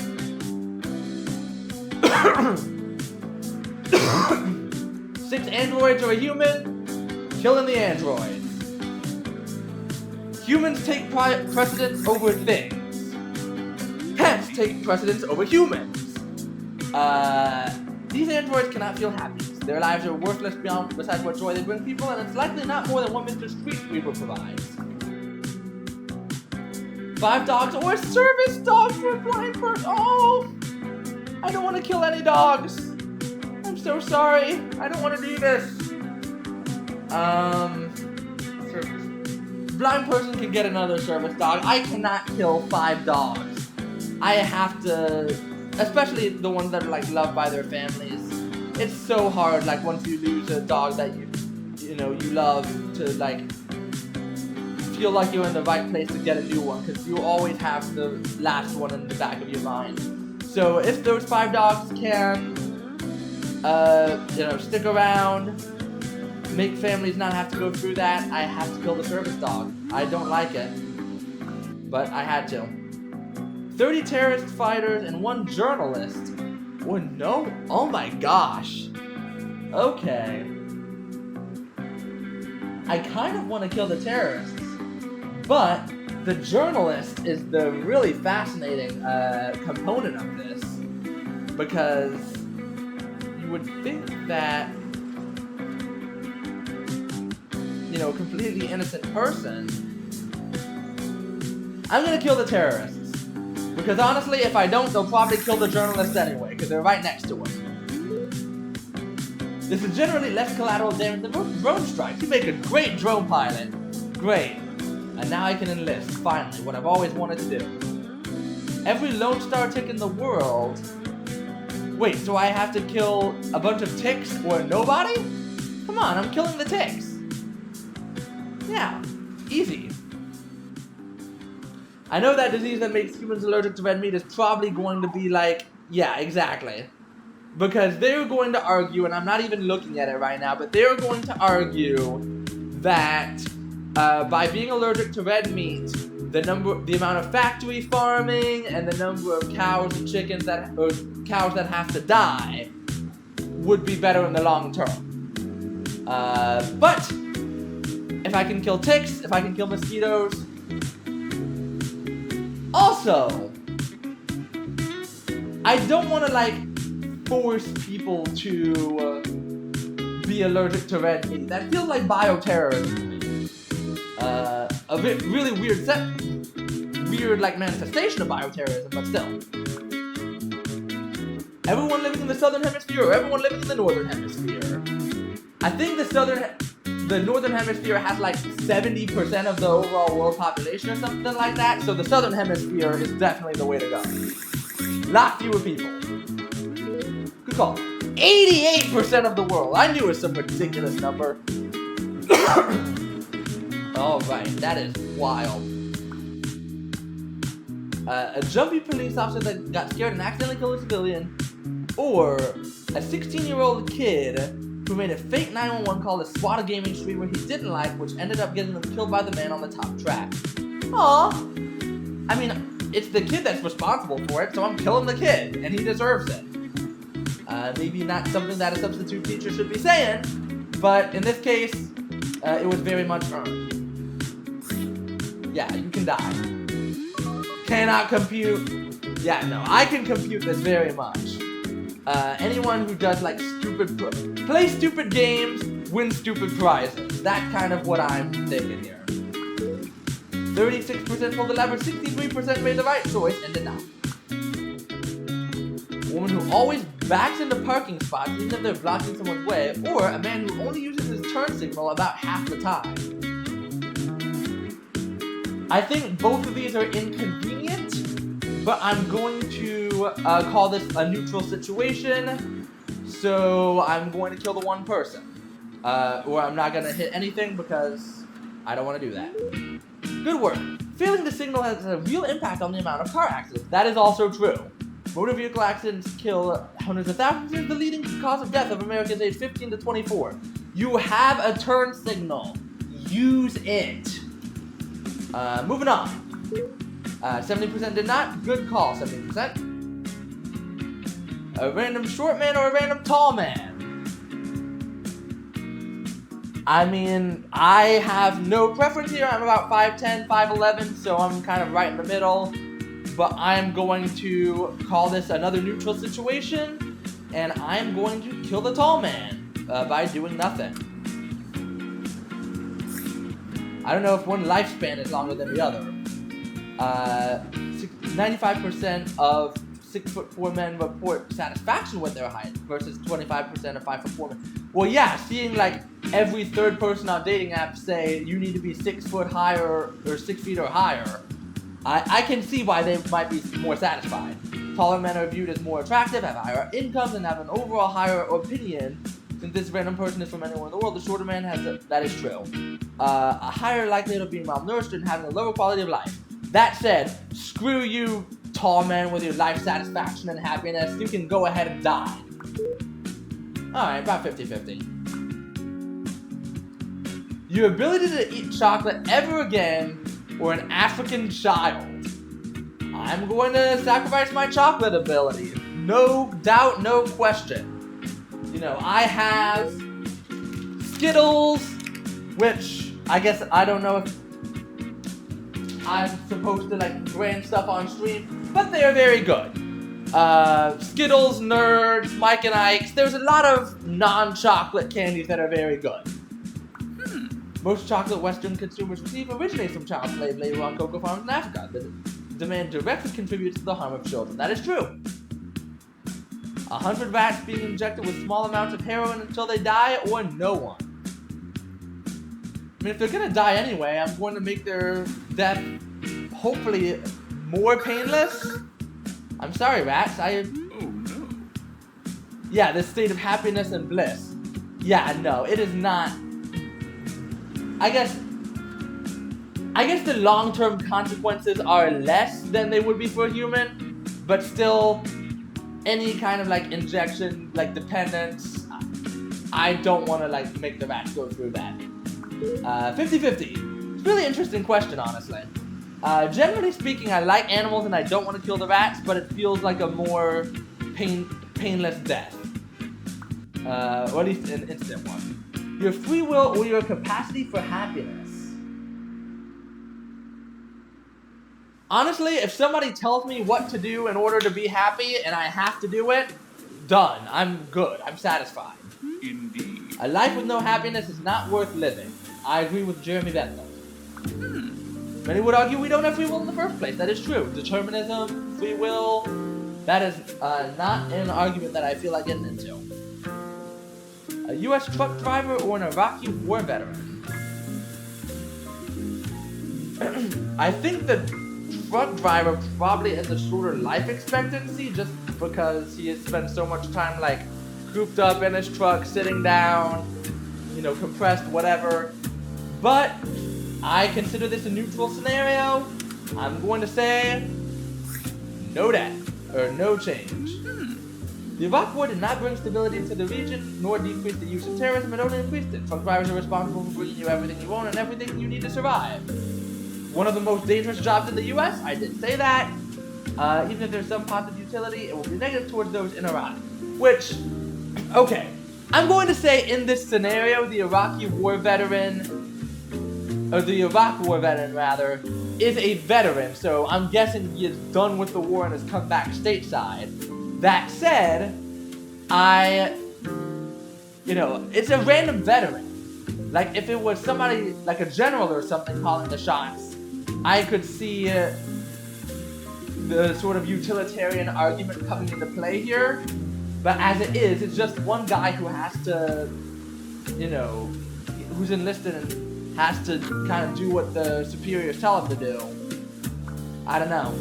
[SPEAKER 1] 6 androids or a human, killing the androids. Humans take precedence over things. Pets take precedence over humans. These androids cannot feel happiness. Their lives are worthless besides what joy they bring people, and it's likely not more than what Mr. Street Sweeper provides. 5 dogs or a service dog for a blind person. Oh, I don't want to kill any dogs. I'm so sorry. I don't want to do this. Blind person can get another service dog. I cannot kill 5 dogs. I have to, especially the ones that are like loved by their families. It's so hard. Like once you lose a dog that you love, to like feel like you're in the right place to get a new one, because you always have the last one in the back of your mind. So if those 5 dogs can, stick around, make families not have to go through that, I have to kill the service dog. I don't like it, but I had to. 30 terrorist fighters and 1 journalist. Or no? Oh my gosh. Okay. I kind of want to kill the terrorists, but the journalist is the really fascinating component of this, because you would think that, completely innocent person. I'm gonna kill the terrorists, because honestly, if I don't, they'll probably kill the journalists anyway, because they're right next to him. This is generally less collateral damage than most drone strikes. You make a great drone pilot. Great. And now I can enlist, finally, what I've always wanted to do. Every Lone Star tick in the world. Wait, so I have to kill a bunch of ticks or nobody? Come on, I'm killing the ticks. Yeah, easy. I know that disease that makes humans allergic to red meat is probably going to be like, yeah, exactly. Because they're going to argue, and I'm not even looking at it right now, but they're going to argue that by being allergic to red meat, the amount of factory farming and the number of cows and chickens cows that have to die would be better in the long term. But if I can kill ticks, if I can kill mosquitoes, also, I don't want to force people to be allergic to red meat. That feels like bioterrorism. A bit really weird manifestation of bioterrorism, but still. Everyone living in the southern hemisphere or everyone living in the northern hemisphere. I think the northern hemisphere has 70% of the overall world population or something like that, so the southern hemisphere is definitely the way to go. Lot fewer people. Good call. 88% of the world. I knew it was some ridiculous number. Alright, that is wild. A jumpy police officer that got scared and accidentally killed a civilian, or a 16-year-old kid who made a fake 911 call to swat a gaming streamer he didn't like, which ended up getting them killed by the man on the top track. Aww. I mean, it's the kid that's responsible for it, so I'm killing the kid, and he deserves it. Maybe not something that a substitute teacher should be saying, but in this case, it was very much earned. Yeah, you can die. Cannot compute. Yeah, no, I can compute this very much. Anyone who does like play stupid games, win stupid prizes. That's kind of what I'm thinking here. 36% pulled the lever, 63% made the right choice and did not. A woman who always backs into parking spots even if they're blocking someone's way, or a man who only uses his turn signal about half the time. I think both of these are inconvenient, but I'm going to call this a neutral situation, so I'm going to kill the one person. Or I'm not going to hit anything because I don't want to do that. Good work. Failing to signal has a real impact on the amount of car accidents. That is also true. Motor vehicle accidents kill hundreds of thousands. Is the leading cause of death of Americans aged 15 to 24. You have a turn signal. Use it. Moving on. 70% did not. Good call, 70%. A random short man or a random tall man? I mean, I have no preference here. I'm about 5'10", 5'11", so I'm kind of right in the middle. But I'm going to call this another neutral situation, and I'm going to kill the tall man by doing nothing. I don't know if one lifespan is longer than the other. 95% of 6'4" men report satisfaction with their height versus 25% of 5'4" men. Well, yeah, seeing like every third person on dating apps say you need to be 6 foot higher or 6 feet or higher, I can see why they might be more satisfied. Taller men are viewed as more attractive, have higher incomes, and have an overall higher opinion. Since this random person is from anywhere in the world, the shorter man has that is true. A higher likelihood of being malnourished and having a lower quality of life. That said, screw you, tall man, with your life satisfaction and happiness. You can go ahead and die. Alright, about 50-50. Your ability to eat chocolate ever again, or an African child. I'm going to sacrifice my chocolate ability. No doubt, no question. You know, I have Skittles, which I guess I don't know if I'm supposed to like brand stuff on stream, but they are very good. Skittles, Nerds, Mike and Ike's. There's a lot of non-chocolate candies that are very good. Most chocolate Western consumers receive originates from child slave labor on cocoa farms in Africa. The demand directly contributes to the harm of children. That is true. 100 rats being injected with small amounts of heroin until they die, or no one. I mean, if they're gonna die anyway, I'm going to make their death hopefully more painless. I'm sorry, rats.
[SPEAKER 2] Oh no.
[SPEAKER 1] Yeah, this state of happiness and bliss. Yeah, no, it is not. I guess the long-term consequences are less than they would be for a human, but still, any kind of like injection, like dependence, I don't want to like make the rats go through that. 50-50. It's a really interesting question, honestly. Generally speaking, I like animals and I don't want to kill the rats, but it feels like a more painless death. Or at least an instant one. Your free will or your capacity for happiness. Honestly, if somebody tells me what to do in order to be happy and I have to do it, done. I'm good. I'm satisfied.
[SPEAKER 2] Indeed.
[SPEAKER 1] A life with no happiness is not worth living. I agree with Jeremy Bentham. Many would argue we don't have free will in the first place. That is true. Determinism, free will, that is not an argument that I feel like getting into. A U.S. truck driver or an Iraqi war veteran? I think the truck driver probably has a shorter life expectancy just because he has spent so much time like cooped up in his truck, sitting down, you know, compressed, whatever. But I consider this a neutral scenario. I'm going to say no death or no change. The Iraq War did not bring stability to the region, nor decrease the use of terrorism, it only increased it. Truck drivers are responsible for bringing you everything you own and everything you need to survive. One of the most dangerous jobs in the US, I did say that. Even if there's some positive utility, it will be negative towards those in Iraq. Which, okay, I'm going to say in this scenario, the Iraq War veteran, rather, is a veteran, so I'm guessing he is done with the war and has come back stateside. That said, it's a random veteran. Like, if it was somebody, like a general or something calling the shots, I could see the sort of utilitarian argument coming into play here. But as it is, it's just one guy who has to, who's enlisted and has to kind of do what the superiors tell him to do. I don't know.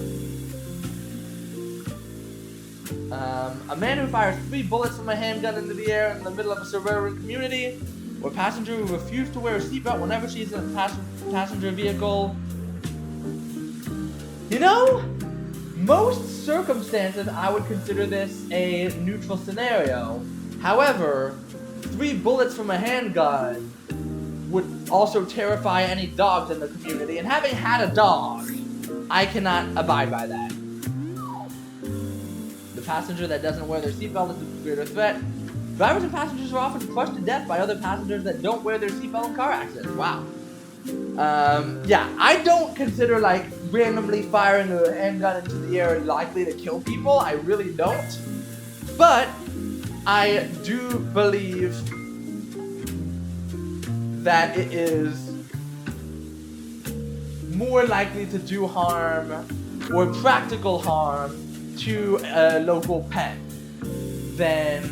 [SPEAKER 1] A man who fires 3 bullets from a handgun into the air in the middle of a suburban community, or a passenger who refused to wear a seatbelt whenever she's in a passenger vehicle. Most circumstances I would consider this a neutral scenario. However, 3 bullets from a handgun would also terrify any dogs in the community, and having had a dog, I cannot abide by that. The passenger that doesn't wear their seatbelt is a greater threat. Drivers and passengers are often crushed to death by other passengers that don't wear their seatbelt in car accidents. Wow. I don't consider, randomly firing a handgun into the air likely to kill people. I really don't. But I do believe that it is more likely to do harm or practical harm to a local pet than,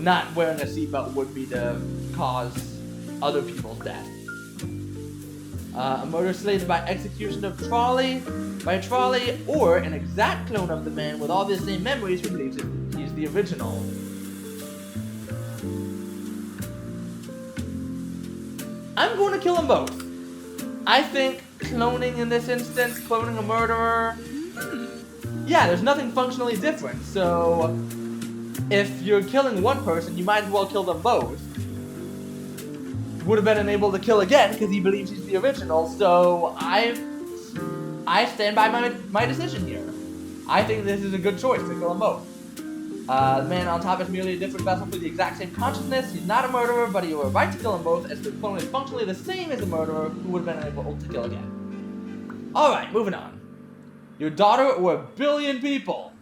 [SPEAKER 1] not wearing a seatbelt would be to cause other people's death. A murder slated by execution of Trolley, or an exact clone of the man with all the same memories who believes he's the original. I'm going to kill them both. I think cloning in this instance, cloning a murderer, there's nothing functionally different. So if you're killing one person, you might as well kill them both. Would have been unable to kill again because he believes he's the original, so I stand by my decision here. I think this is a good choice to kill them both. The man on top is merely a different vessel for the exact same consciousness. He's not a murderer, but you have a right to kill them both, as the clone is functionally the same as the murderer who would have been unable to kill again. Alright, moving on. Your daughter or 1 billion people?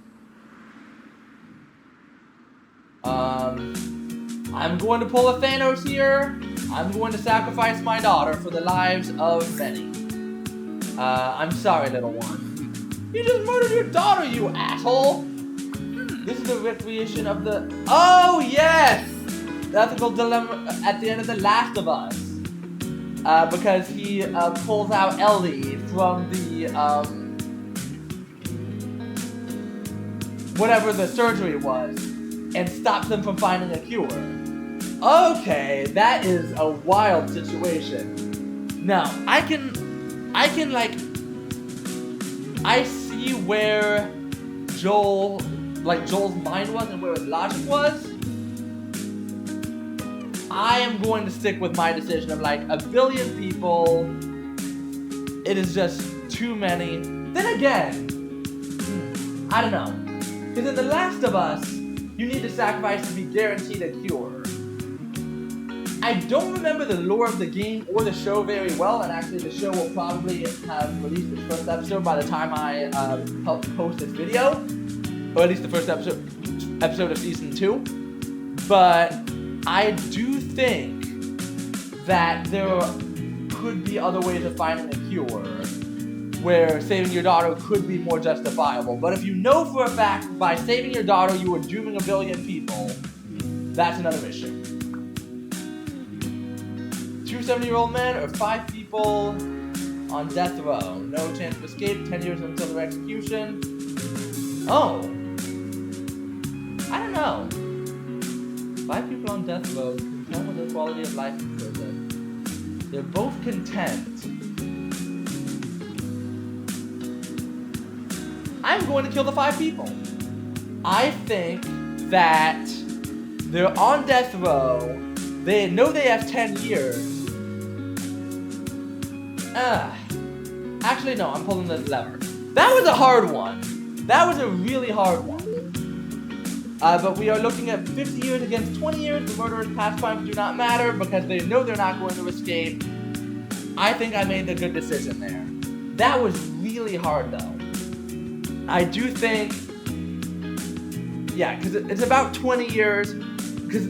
[SPEAKER 1] I'm going to pull a Thanos here. I'm going to sacrifice my daughter for the lives of many. I'm sorry, little one. You just murdered your daughter, you asshole! This is the recreation of the... Oh, yes! The ethical dilemma at the end of The Last of Us. Because he pulls out Ellie from the, whatever the surgery was, and stops them from finding a cure. Okay, that is a wild situation. Now, I see where Joel's mind was and where his logic was. I am going to stick with my decision of 1 billion people. It is just too many. Then again, I don't know. Because in The Last of Us, you need to sacrifice to be guaranteed a cure. I don't remember the lore of the game or the show very well, and actually the show will probably have released its first episode by the time I help post this video, or at least the first episode of season 2. But I do think that there could be other ways of finding a cure, where saving your daughter could be more justifiable. But if you know for a fact by saving your daughter you are dooming 1 billion people, that's another issue. 2 70-year-old men or 5 people on death row. No chance of escape, 10 years until their execution. Oh. I don't know. 5 people on death row content with their quality of life in prison. They're both content. I'm going to kill the 5 people. I think that they're on death row. They know they have 10 years. Actually, no, I'm pulling this lever. That was a hard one. That was a really hard one. But we are looking at 50 years against 20 years. The murderer's past crimes do not matter because they know they're not going to escape. I think I made the good decision there. That was really hard though. I do think, yeah, because it's about 20 years. Because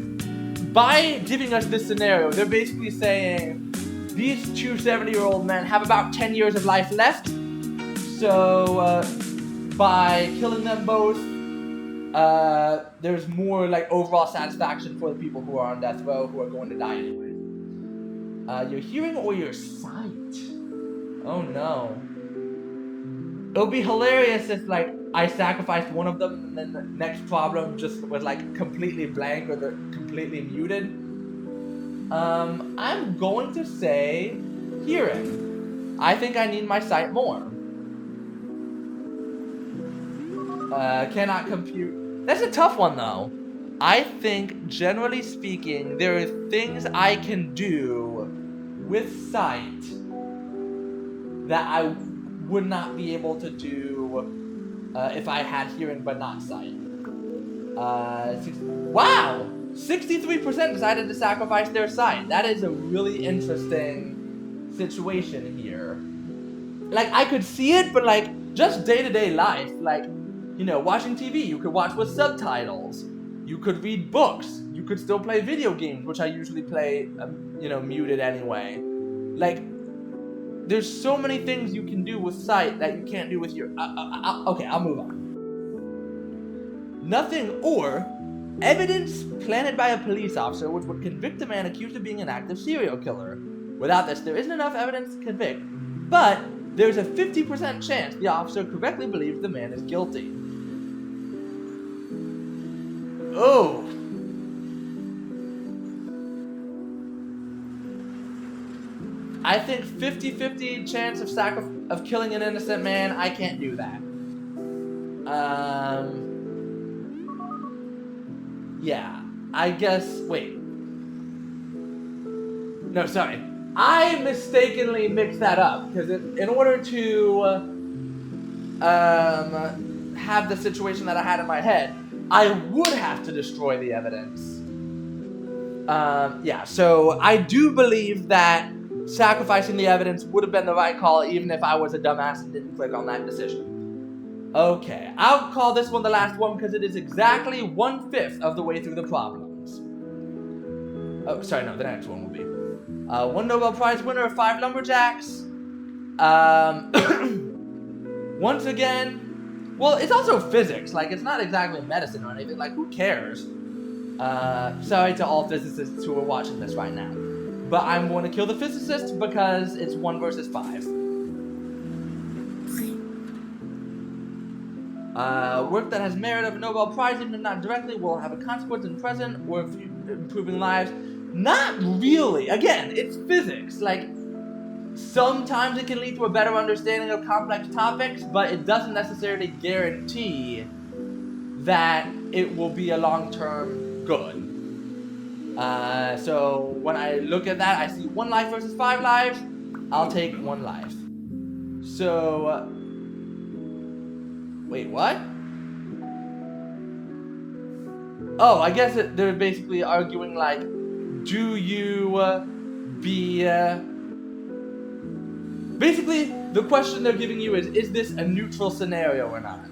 [SPEAKER 1] by giving us this scenario, they're basically saying these two 70-year-old men have about 10 years of life left. So by killing them both, there's more like overall satisfaction for the people who are on death row who are going to die anyway. Your hearing or your sight? Oh no. It'll be hilarious if like I sacrificed one of them and then the next problem just was like completely blank or they're completely muted. I'm going to say hearing. I think I need my sight more. Cannot compute. That's a tough one though. I think, generally speaking, there are things I can do with sight that I would not be able to do if I had hearing but not sight. Wow! 63% decided to sacrifice their sight. That is a really interesting situation here. Like, I could see it, but like, just day-to-day life, like, you know, watching TV, you could watch with subtitles. You could read books. You could still play video games, which I usually play, you know, muted anyway. Like, there's so many things you can do with sight that you can't do with your... okay, I'll move on. Nothing or evidence planted by a police officer which would convict a man accused of being an active serial killer. Without this, there isn't enough evidence to convict, but there's a 50% chance the officer correctly believes the man is guilty. Oh. I think 50-50 chance of killing an innocent man, I can't do that. Yeah, I guess, wait. No, sorry. I mistakenly mixed that up, because in order to have the situation that I had in my head, I would have to destroy the evidence. Yeah, so I do believe that sacrificing the evidence would have been the right call, even if I was a dumbass and didn't click on that decision. Okay, I'll call this one the last one because it is exactly 1/5 of the way through the problems. Oh, sorry, no, the next one will be. 1 Nobel Prize winner, 5 lumberjacks. Once again, well, it's also physics. Like, it's not exactly medicine or anything. Like, who cares? Sorry to all physicists who are watching this right now. But I'm going to kill the physicist because it's 1 versus 5. Work that has merit of a Nobel Prize, even if not directly, will have a consequence in present or improving lives. Not really. Again, it's physics. Like, sometimes it can lead to a better understanding of complex topics, but it doesn't necessarily guarantee that it will be a long-term good. So when I look at that, I see 1 life versus 5 lives. I'll take 1 life. So, wait, what? Oh, I guess they're basically arguing like, do you be... Basically, the question they're giving you is this a neutral scenario or not?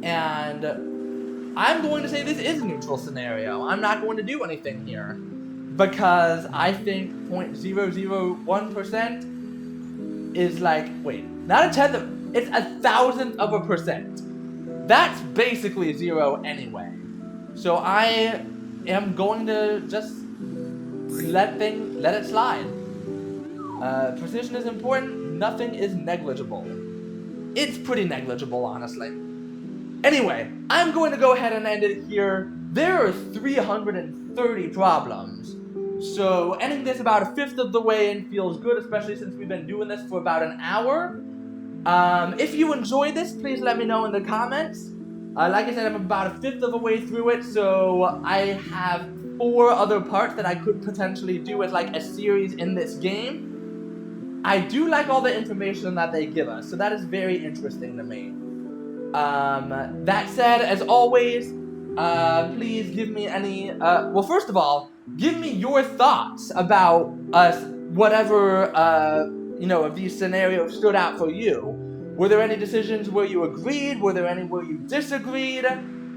[SPEAKER 1] And I'm going to say this is a neutral scenario. I'm not going to do anything here. Because I think 0.001% is like, wait, not a tenth of, it's 1,000th of a percent. That's basically 0 anyway. So I am going to just let it slide. Precision is important, nothing is negligible. It's pretty negligible, honestly. Anyway, I'm going to go ahead and end it here. There are 330 problems. So ending this about 1/5 of the way in feels good, especially since we've been doing this for about an hour. If you enjoyed this, please let me know in the comments. Like I said, I'm about 1/5 of the way through it, so I have 4 other parts that I could potentially do as like a series in this game. I do like all the information that they give us, so that is very interesting to me. That said, as always, please give me any, well, first of all, give me your thoughts about whatever, of these scenarios stood out for you. Were there any decisions where you agreed? Were there any where you disagreed?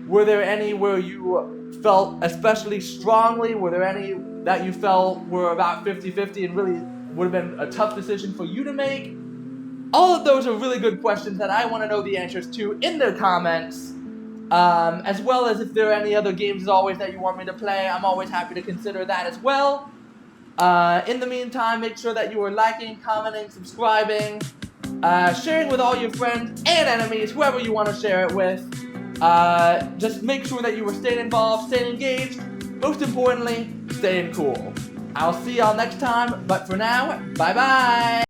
[SPEAKER 1] Were there any where you felt especially strongly? Were there any that you felt were about 50-50 and really would have been a tough decision for you to make? All of those are really good questions that I want to know the answers to in the comments. As well as if there are any other games, as always, that you want me to play. I'm always happy to consider that as well. In the meantime, make sure that you are liking, commenting, subscribing, sharing with all your friends and enemies, whoever you want to share it with. Just make sure that you are staying involved, staying engaged, most importantly, staying cool. I'll see y'all next time, but for now, bye-bye!